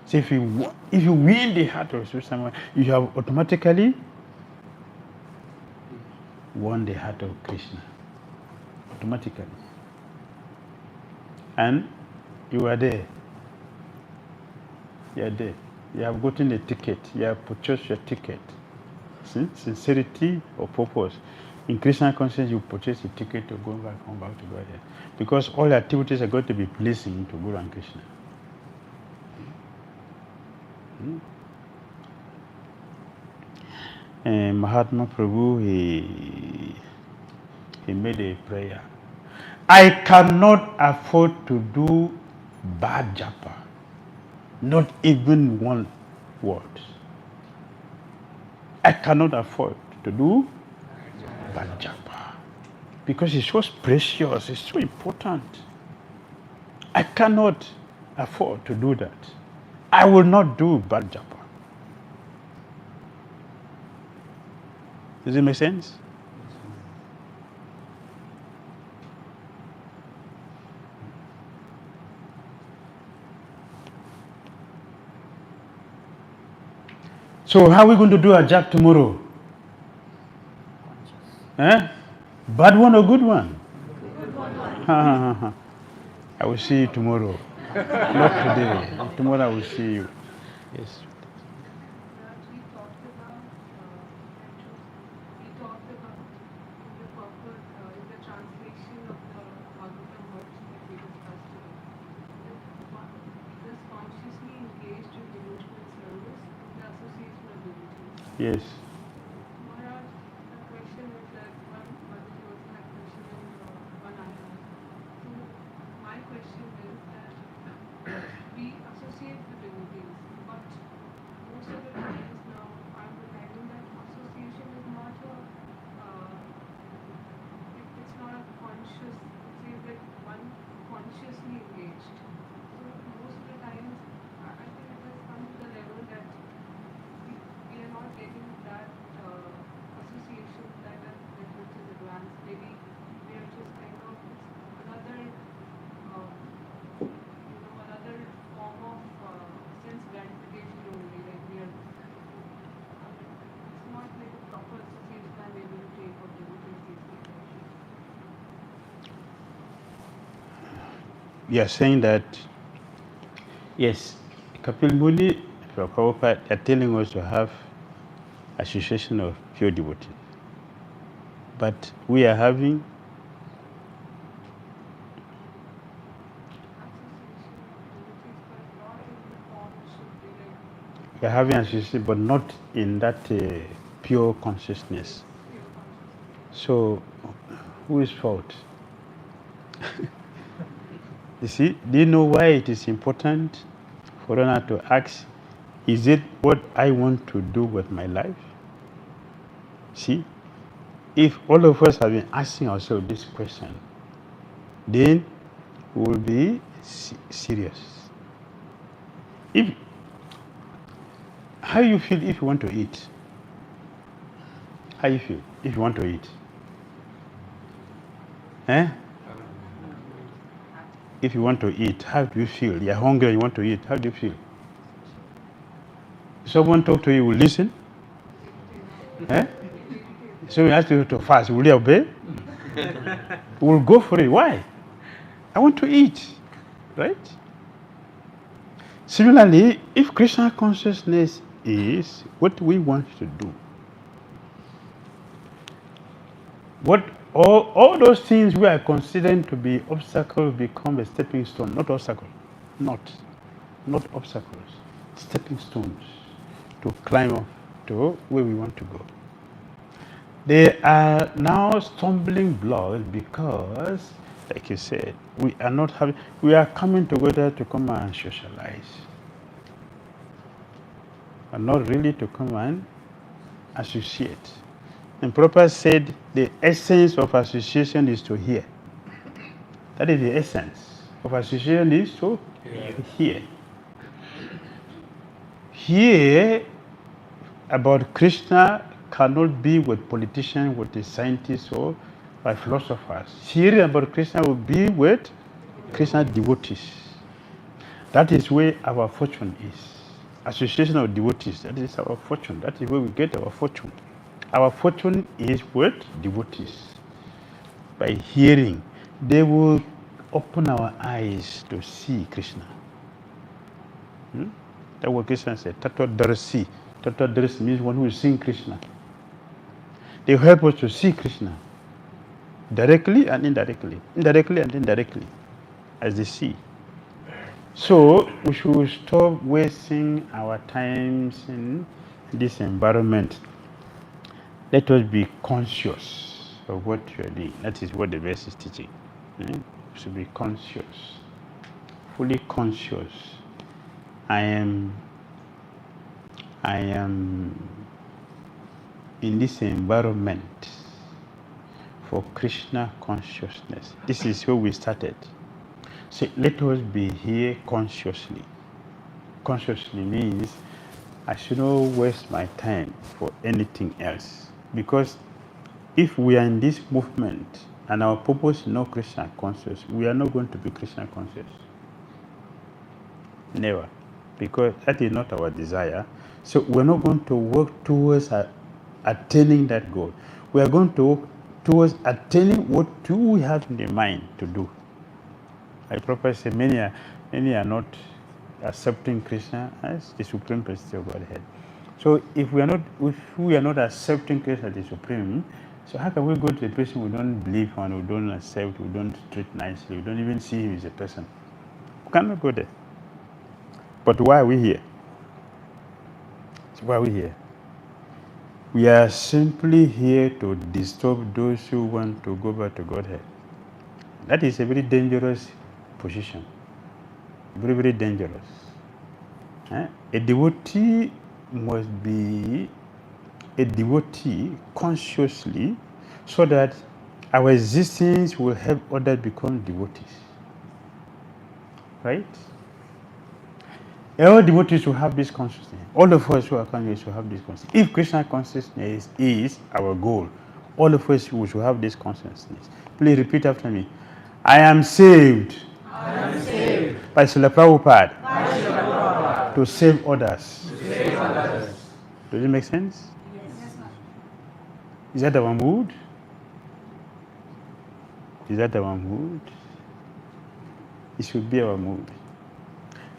So if you win the heart of the spiritual master, you have automatically won the heart of Krishna. Automatically. And you are there. You are there. You have gotten a ticket. You have purchased your ticket. Sincerity or purpose. In Krishna consciousness, you purchase a ticket to go back home, back to God. Because all activities are going to be pleasing to Guru and Krishna. And Mahatma Prabhu, he made a prayer. I cannot afford to do bad japa. Not even one word. I cannot afford to do bad japa. Because it's so precious, it's so important. I cannot afford to do that. I will not do bad japa. Does it make sense? So how are we going to do our job tomorrow? Bad one or good one? Good one. I will see you tomorrow. Not today. Tomorrow I will see you. Yes. We talked about in the purport, in the translation of the Bhagavatam words that we discussed today. This consciously engaged in devotional service in the association of devotees. Yes. Maharaj, the question is that one Mataji also had question and one I had. So my question we are saying that, yes, Kapil Muni, Prabhupada, they are telling us to have association of pure devotees. But we are having association, but not in that pure consciousness. So, who is fault? You see, do you know why it is important for us to ask, is it what I want to do with my life? See, if all of us have been asking ourselves this question, then we will be serious. If how you feel if you want to eat? How you feel if you want to eat? Eh? If you want to eat, how do you feel? You're hungry, you want to eat. How do you feel? Someone talk to you, will listen? Eh? So we ask you to fast, will you obey? We'll go for it. Why? I want to eat, right? Similarly, if Krishna consciousness is what we want to do, what all those things we are considering to be obstacles become a stepping stone, not obstacles, not obstacles, stepping stones to climb up to where we want to go. They are now stumbling blocks because, like you said, we are coming together to come and socialize, and not really to come and associate. And Prabhupada said the essence of association is to hear. That is the essence of association, is to hear. Hear about Krishna cannot be with politicians, with the scientists, or by philosophers. Hearing about Krishna will be with Krishna devotees. That is where our fortune is. Association of devotees, that is our fortune. That is where we get our fortune. Our fortune is with devotees. By hearing, they will open our eyes to see Krishna. That's what Krishna said, Tattva Darasi. Tattva Darasi means one who is seeing Krishna. They help us to see Krishna directly and indirectly, as they see. So we should stop wasting our times in this environment. Let us be conscious of what we are doing. That is what the verse is teaching. We should be conscious, fully conscious. I am in this environment for Krishna consciousness. This is where we started. So let us be here consciously. Consciously means I should not waste my time for anything else. Because if we are in this movement and our purpose is not Krishna conscious, we are not going to be Krishna conscious. Never. Because that is not our desire. So we're not going to work towards attaining that goal. We are going to work towards attaining what we have in the mind to do. I probably say many are not accepting Krishna as the supreme personality of Godhead. So if we are not accepting Krishna as the supreme, so how can we go to a person we don't believe on, we don't accept, we don't treat nicely, we don't even see him as a person? We cannot go there. But why are we here? So why are we here? We are simply here to disturb those who want to go back to Godhead. That is a very dangerous position. Very, very dangerous. A devotee must be a devotee consciously so that our existence will help others become devotees. Right? All devotees should have this consciousness. All of us who are conscious should have this consciousness. If Krishna consciousness is our goal, all of us should have this consciousness. Please repeat after me. I am saved. I am saved by Srila Prabhupada to save others. Does it make sense? Yes, sir. Is that our mood? Is that our mood? It should be our mood.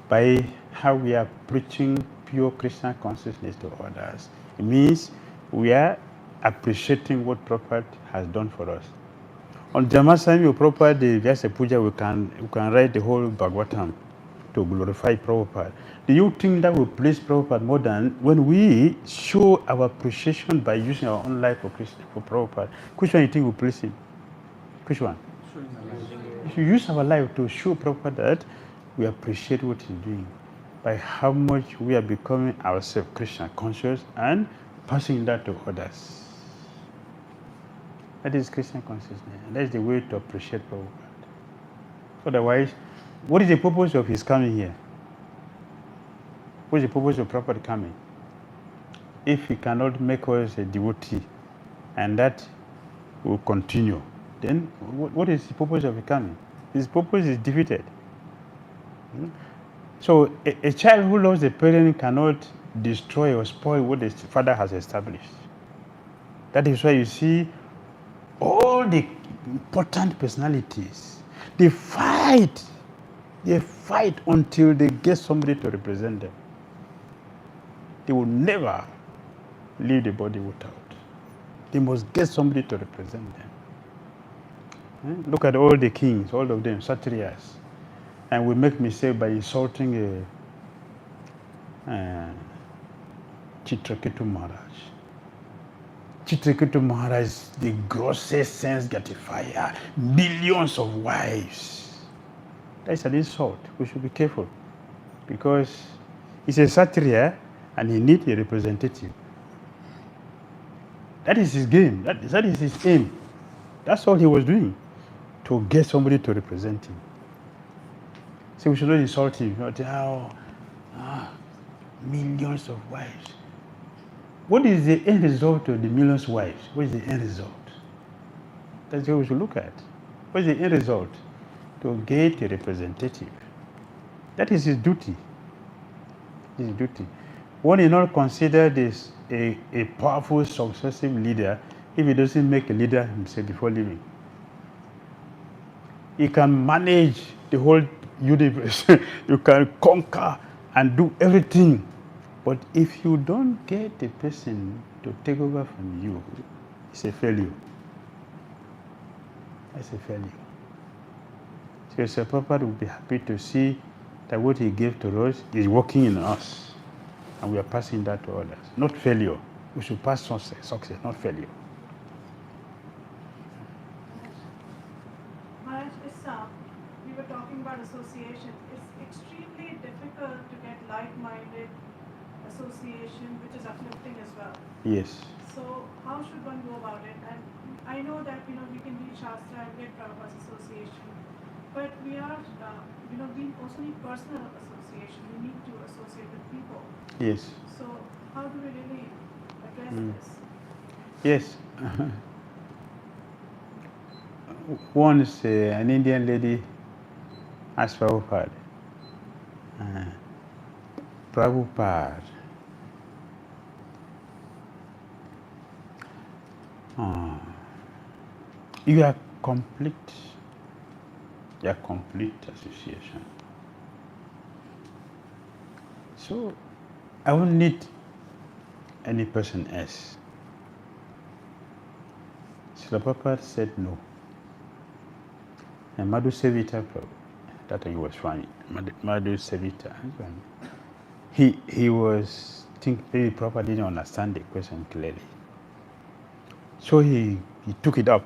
By how we are preaching pure Krishna consciousness to others, it means we are appreciating what Prabhupada has done for us. On Jamasami Prabhupada, there's a puja, we can write the whole Bhagavatam to glorify Prabhupada. Do you think that will please Prabhupada more than when we show our appreciation by using our own life for Krishna, for Prabhupada? Which one you think will please him? Which one? Showing the light. If you use our life to show Prabhupada that we appreciate what he's doing, by how much we are becoming ourselves Krishna conscious and passing that to others. That is Krishna consciousness. That is the way to appreciate Prabhupada. Otherwise, what is the purpose of his coming here? What is the purpose of Prabhupada coming? If he cannot make us a devotee, and that will continue, then what is the purpose of his coming? His purpose is defeated. So a child who loves a parent cannot destroy or spoil what the father has established. That is why you see all the important personalities, they fight until they get somebody to represent them. They will never leave the body without. They must get somebody to represent them. Look at all the kings, all of them, Satriyas. And we make mistake by insulting Chitraketu Maharaj. Chitraketu Maharaj, the grossest sense gratifier, millions of wives. That's an insult. We should be careful because he's a Satriya and he needs a representative. That is his game. That is his aim. That's all he was doing, to get somebody to represent him. So we should not insult him. Millions of wives. What is the end result of the millions of wives? What is the end result? That's what we should look at. What is the end result? To get a representative. That is his duty. His duty. One is not considered this a powerful, successive leader if he doesn't make a leader himself before leaving. He can manage the whole universe. You can conquer and do everything. But if you don't get a person to take over from you, it's a failure. It's a failure. So Sir Prabhupada will be happy to see that what he gave to us is working in us. And we are passing that to others. Not failure. We should pass success, not failure. Maharaj, we were talking about association. It's extremely difficult to get like-minded association, which is uplifting as well. Yes. So how should one go about it? And I know that we can read Shastra and get Prabhupada's association, but we are we also need personal association. We need to associate with people. Yes. So how do we really address this? Yes. Once an Indian lady asked Prabhupada, Prabhupada, you are complete association. So I won't need any person else. Srila Prabhupada said no. And Madhu Sevita Prabhu, that he was Swami, Madhu Sevita, he was thinking maybe Prabhupada didn't understand the question clearly. So he took it up.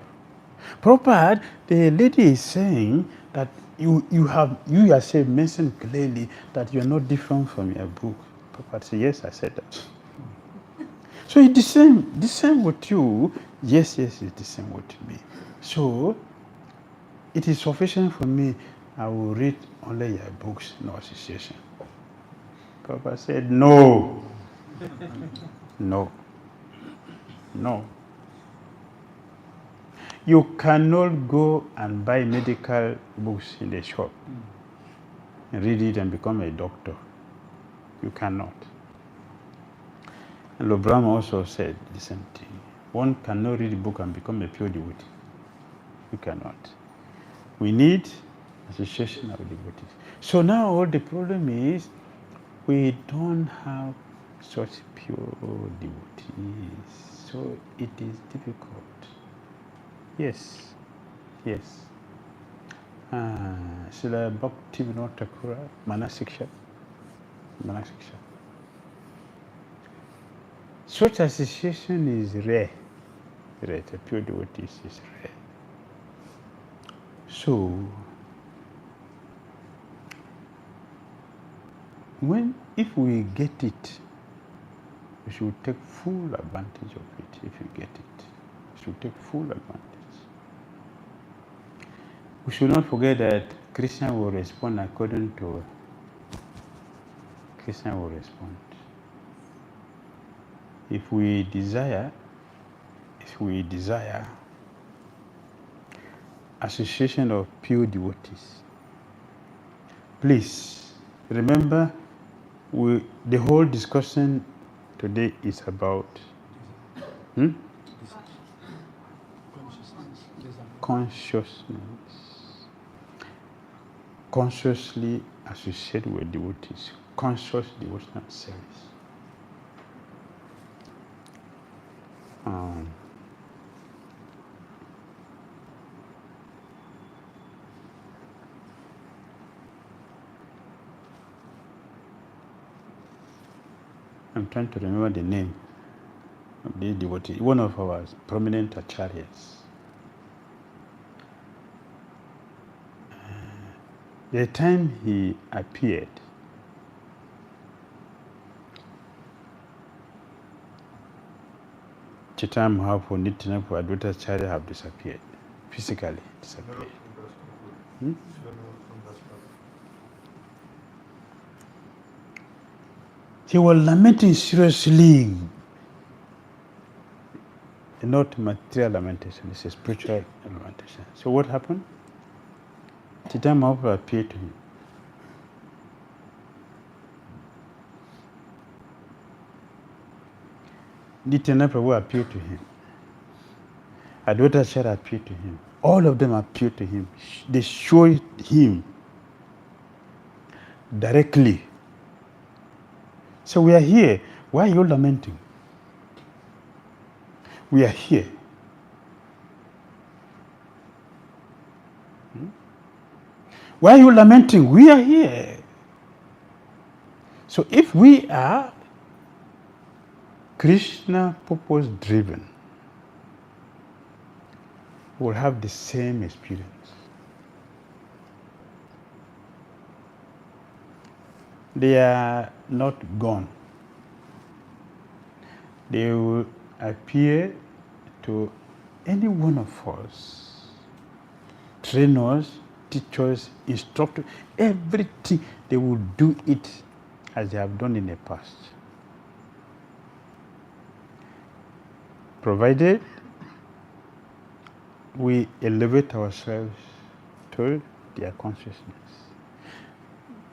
Prabhupada, the lady is saying that you yourself mentioned clearly that you are not different from your book. Prabhupada said, yes, I said that. So it's the same with you. Yes, it's the same with me. So it is sufficient for me. I will read only your books, no association. Prabhupada said, no. No. You cannot go and buy medical books in the shop and read it and become a doctor. You cannot. And Lord Brahma also said the same thing. One cannot read a book and become a pure devotee. You cannot. We need Association of devotees. So now the problem is we don't have such pure devotees. So it is difficult. Yes. Yes. Srila Bhakti Dhira Manassiksha. Such association is rare. The pure devotees is rare. So, if we get it, we should take full advantage of it. If you get it, we should take full advantage. We should not forget that Krishna will respond according to Krishna will respond. If we desire association of pure devotees, please remember the whole discussion today is about consciousness. Consciously associate with devotees. Conscious devotional service. I'm trying to remember the name of the devotee, one of our prominent acharyas. The time he appeared, Chaitanya Mahaprabhu, Nityananda, Advaita Acharya have disappeared, physically disappeared. He was lamenting seriously, not material lamentation, it's a spiritual lamentation. So what happened? Chaitanya Mahaprabhu appeared to him. Nityananda Prabhu appeared to him. Advaita Acharya appeared to him. All of them appeared to him. They showed him directly. So we are here. Why are you lamenting? We are here. Why are you lamenting? We are here. So if we are Krishna purpose driven, we'll have the same experience. They are not gone. They will appear to any one of us, trainers, teachers, instructors, everything. They will do it as they have done in the past. Provided we elevate ourselves to their consciousness,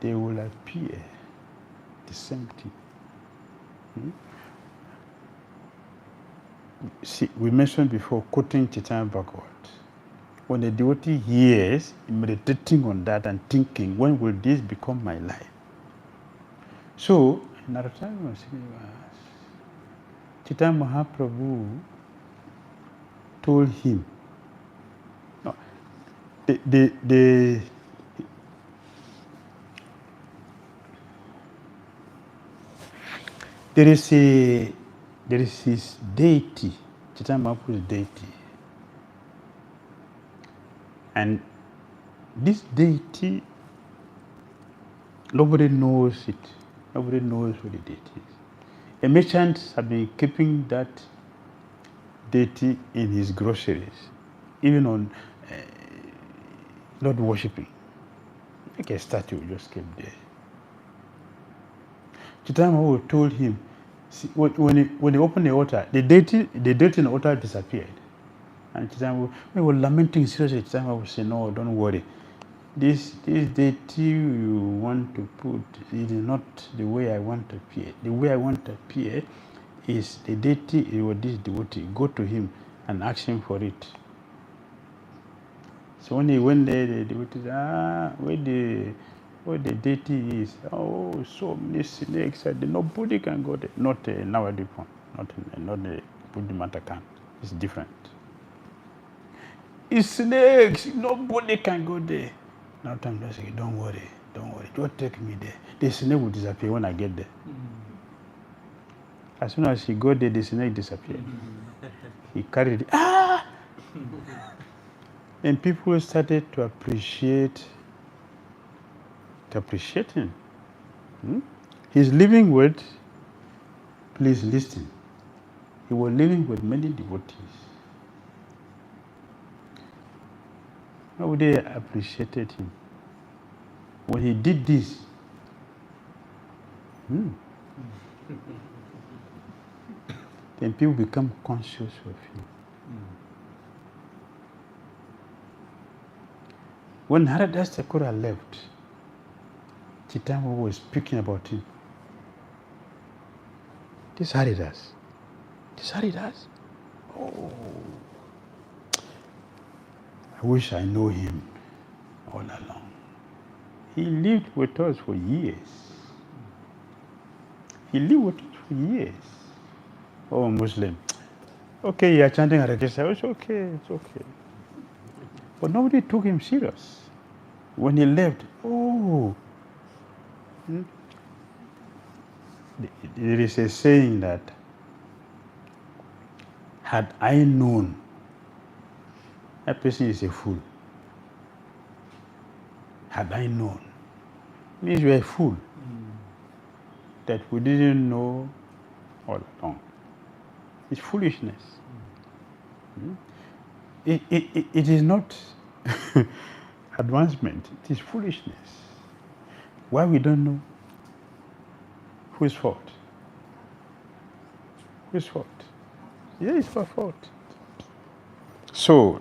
they will appear the same thing. See, we mentioned before, quoting Chaitanya Bhagavat. When a devotee hears, meditating on that and thinking, when will this become my life? So, Narottam Chaitanya Mahaprabhu told him, there is his deity, Chaitanya Mahaprabhu's deity. And this deity, nobody knows it. Nobody knows what the deity is. A merchant has been keeping that deity in his groceries, even on not worshipping. Like a statue just kept there. Chaitanya Mahaprabhu told him, see, when he opened the altar, the deity in the altar disappeared. And Chaitanya Mahaprabhu, we were lamenting seriously. Chaitanya Mahaprabhu said, no, don't worry. This deity you want to put is not the way I want to appear. The way I want to appear is the deity or this devotee. Go to him and ask him for it. So when he went there, the devotee said, where the deity is. Oh, so many snakes. Nobody can go there. Not nowadays, not the Buddha Mata can. It's different. It's snakes. Nobody can go there. Now time I say, don't worry. Don't take me there. The snake will disappear when I get there. As soon as he go there, the snake disappeared. He carried it. And people started to appreciate him. He's living with, please listen, he was living with many devotees. Nobody appreciated him. When he did this, then people become conscious of him. When Haridas Thakura left, Chaitanya was speaking about him. This Haridas. Oh, I wish I know him all along. He lived with us for years. Oh, Muslim. Okay, you are chanting Hare Krishna. It's okay. But nobody took him serious. When he left, there is a saying that, had I known, that person is a fool. Had I known, means you are a fool. That we didn't know all along. It's foolishness. It is not advancement, it is foolishness. Why we don't know? Whose fault? Yeah, it's our fault. So,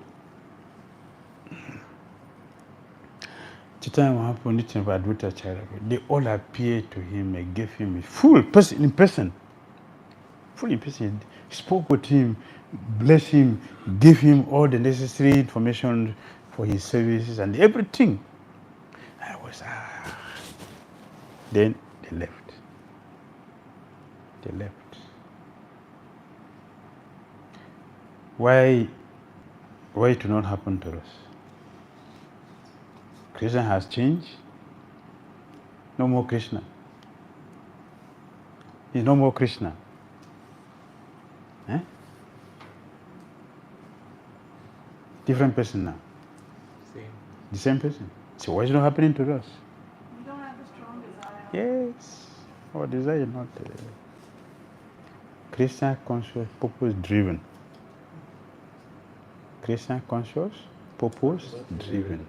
Chaitanya Mahaprabhu, Nityananda Advaita Acharya, they all appeared to him and gave him a full person in person. Spoke with him, blessed him, gave him all the necessary information for his services and everything. I was, Then they left. Why it will not happen to us? Krishna has changed. No more Krishna. There's no more Krishna. Different person now. The same person. So why is it not happening to us? We don't have a strong desire. Yes. Our desire is not Krishna conscious, purpose driven. Krishna conscious, purpose driven.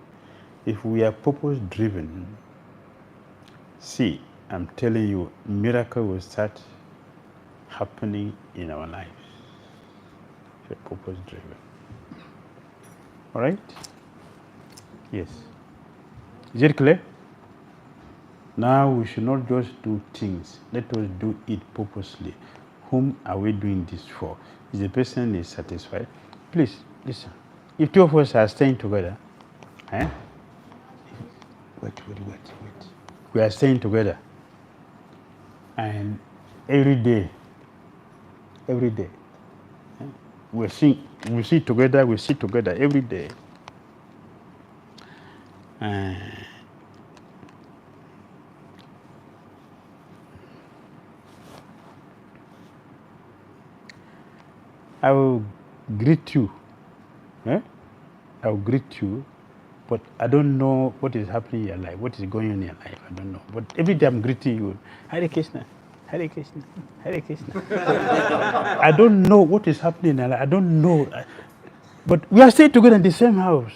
If we are purpose driven, see, I'm telling you, miracle will start happening in our lives. If we're purpose driven. All right? Yes. Is it clear? Now we should not just do things. Let us do it purposely. Whom are we doing this for? If the person is satisfied, please listen. If two of us are staying together, wait. We are staying together, and every day, we sit together every day. I will greet you. I will greet you, but I don't know what is happening in your life, what is going on in your life. I don't know. But every day I'm greeting you. Hare Krishna, Hare Krishna, Hare Krishna. I don't know what is happening in your life. I don't know. But we are staying together in the same house.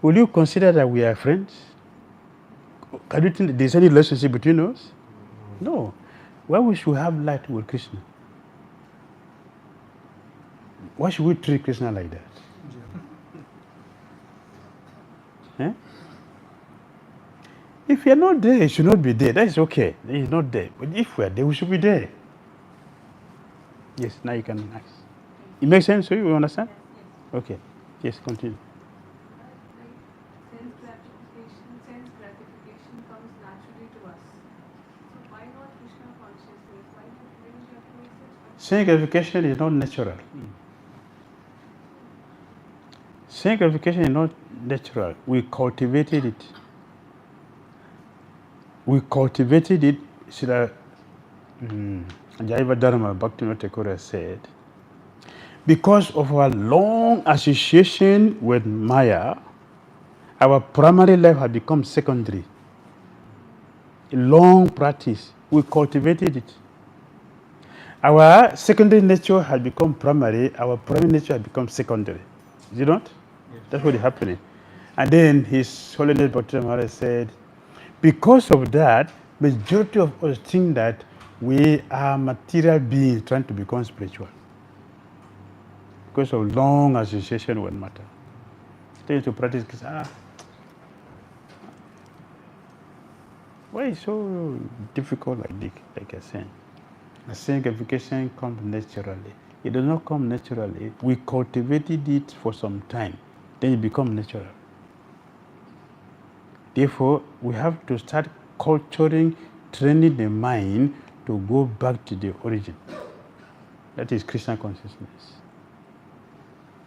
Will you consider that we are friends? Can you think there's any relationship between us? No. Why we should have light with Krishna? Why should we treat Krishna like that? If you're not there, you should not be there. That is okay. He's not there. But if we're there, we should be there. Yes, now you can ask. It makes sense to you? You understand? Okay. Yes, continue. Sin gratification is not natural. Sin gratification is not natural. We cultivated it. We cultivated it. Srila Jaiva Dharma Bhakti Dhira said, because of our long association with Maya, our primary life had become secondary. A long practice, we cultivated it. Our secondary nature had become primary, our primary nature had become secondary. Is it not? Yes. That's what is happening. And then His Holiness Bhakti Maharaj said, because of that, majority of us think that we are material beings trying to become spiritual. Because of long association with matter. Trying to practice, why is so difficult like I said? The sanctification comes naturally. It does not come naturally. We cultivated it for some time, then it becomes natural. Therefore, we have to start culturing, training the mind to go back to the origin. That is Krishna consciousness.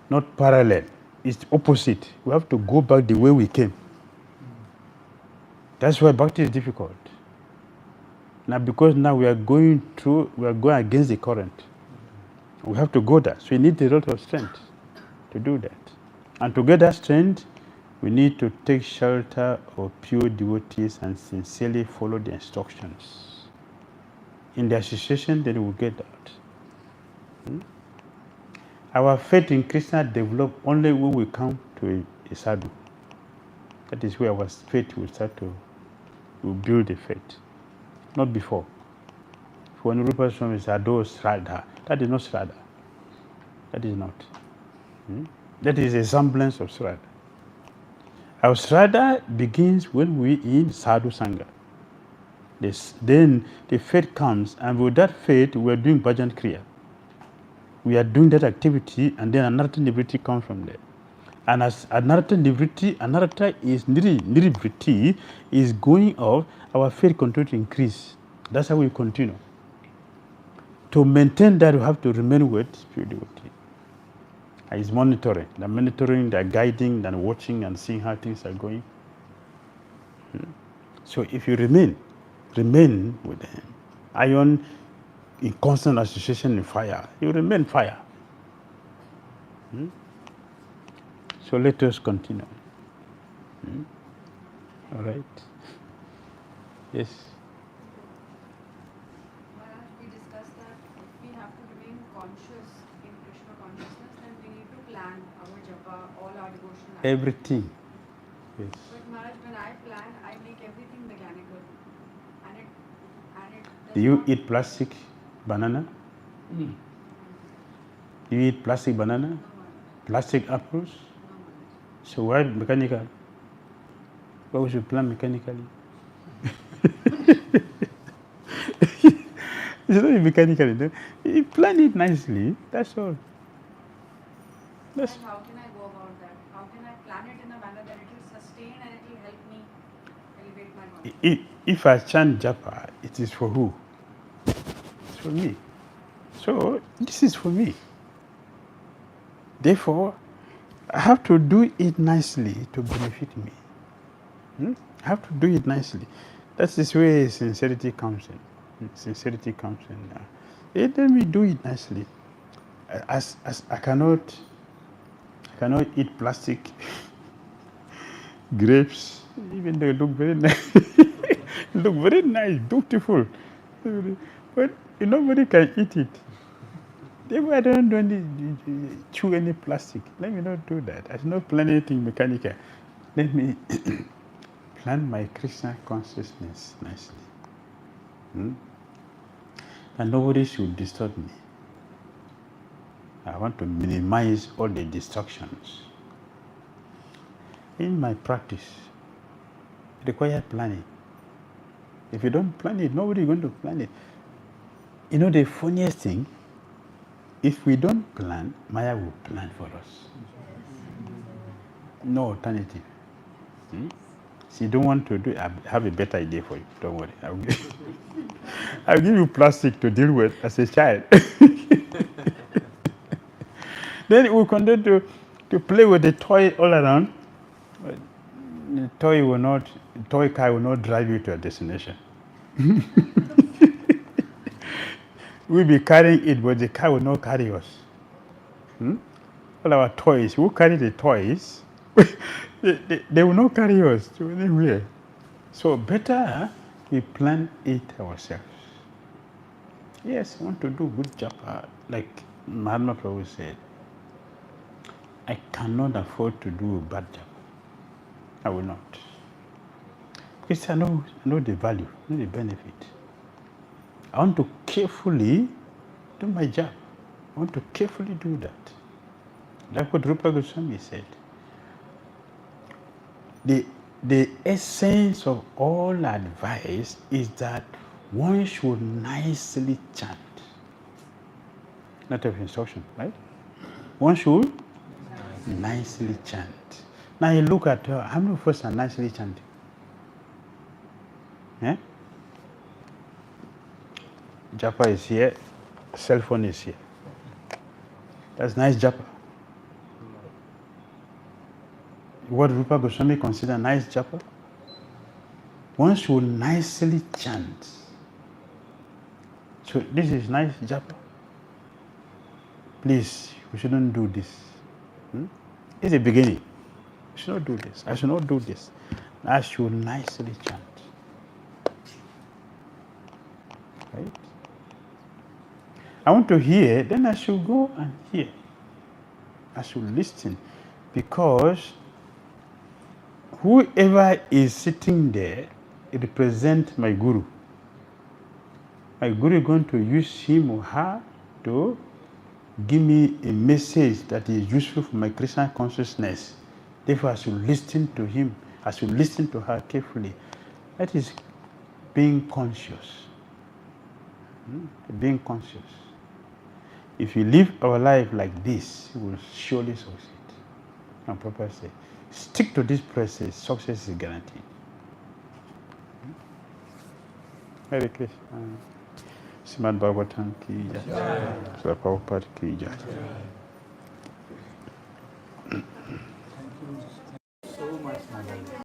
Not parallel. It's opposite. We have to go back the way we came. That's why bhakti is difficult. Now, because now we are going against the current. We have to go there. So we need a lot of strength to do that. And to get that strength, we need to take shelter of pure devotees and sincerely follow the instructions. In the association, then we will get that. Our faith in Krishna develops only when we come to a sadhu. That is where our faith will start to build the faith. Not before. When Rupa Swami says, Ado Shraddha, that is not Shraddha. That is not. That is a semblance of Shraddha. Our Shraddha begins when we in Sadhu Sangha. Then the faith comes, and with that faith, we are doing bhajan kriya. We are doing that activity, and then another nivritti comes from there. And as another nivritti, another is nirivritti is going off, our faith continues to increase. That's how we continue. To maintain that, we have to remain with pure devotee. He's monitoring. They're monitoring, they're guiding, they're watching and seeing how things are going. So if you remain with him, iron in constant association in fire, you remain fire. So let us continue. All right. Yes. Maharaj, we discussed that if we have to remain conscious in Krishna consciousness, then we need to plan our japa, all our devotion. Everything. Yes. But Maharaj, when I plan, I make everything mechanical. And it does Do you not- eat plastic banana? You eat plastic banana? No, Maharaj. Plastic apples? No, Maharaj. So why mechanical? Why we should plan mechanically? It's not mechanically. No? You plan it nicely. That's all. That's And how can I go about that? How can I plan it in a manner that it will sustain and it will help me elevate my consciousness? if I chant japa, it is for who? It's for me. So this is for me. Therefore, I have to do it nicely to benefit me. I have to do it nicely. That's this way sincerity comes in. Sincerity comes in. Let me do it nicely. As I cannot eat plastic grapes, even though they look very nice. Look very nice, beautiful. But nobody can eat it. Therefore, I don't chew any plastic. Let me not do that. I do not plan anything mechanical. Let me plan my Krishna consciousness nicely. And nobody should disturb me. I want to minimize all the distractions. In my practice, it requires planning. If you don't plan it, nobody is going to plan it. You know the funniest thing, if we don't plan, Maya will plan for us. No alternative. She don't want to do it. I have a better idea for you. Don't worry. I'll give you plastic to deal with as a child. Then we continue to play with the toy all around. But the toy car will not drive you to a destination. We'll be carrying it, but the car will not carry us. All our toys, who carry the toys, they will not carry us to anywhere. So better we plan it ourselves. Yes, I want to do good job. Like Mahatma Prabhu said, I cannot afford to do a bad job. I will not. Because I know the value, I know the benefit. I want to carefully do my job. I want to carefully do that. Like what Rupa Goswami said. The essence of all advice is that one should nicely chant. Not of instruction, right? One should nicely chant. Now you look at how many of us are nicely chanting? Yeah? Japa is here, cell phone is here. That's nice japa. What Rupa Goswami consider nice japa? One should nicely chant. So this is nice japa. Please, we shouldn't do this. It's the beginning. We should not do this. I should not do this. I should nicely chant. Right? I want to hear, then I should go and hear. I should listen. Because whoever is sitting there, it represents my guru. My guru is going to use him or her to give me a message that is useful for my Krishna consciousness. Therefore, I should listen to him. I should listen to her carefully. That is being conscious. Being conscious. If you live our life like this, you will surely succeed. And Prabhupada said, stick to this process, success is guaranteed. Hare Krishna. Srimad Bhagavatam ki jai. Srila Prabhupada ki jai.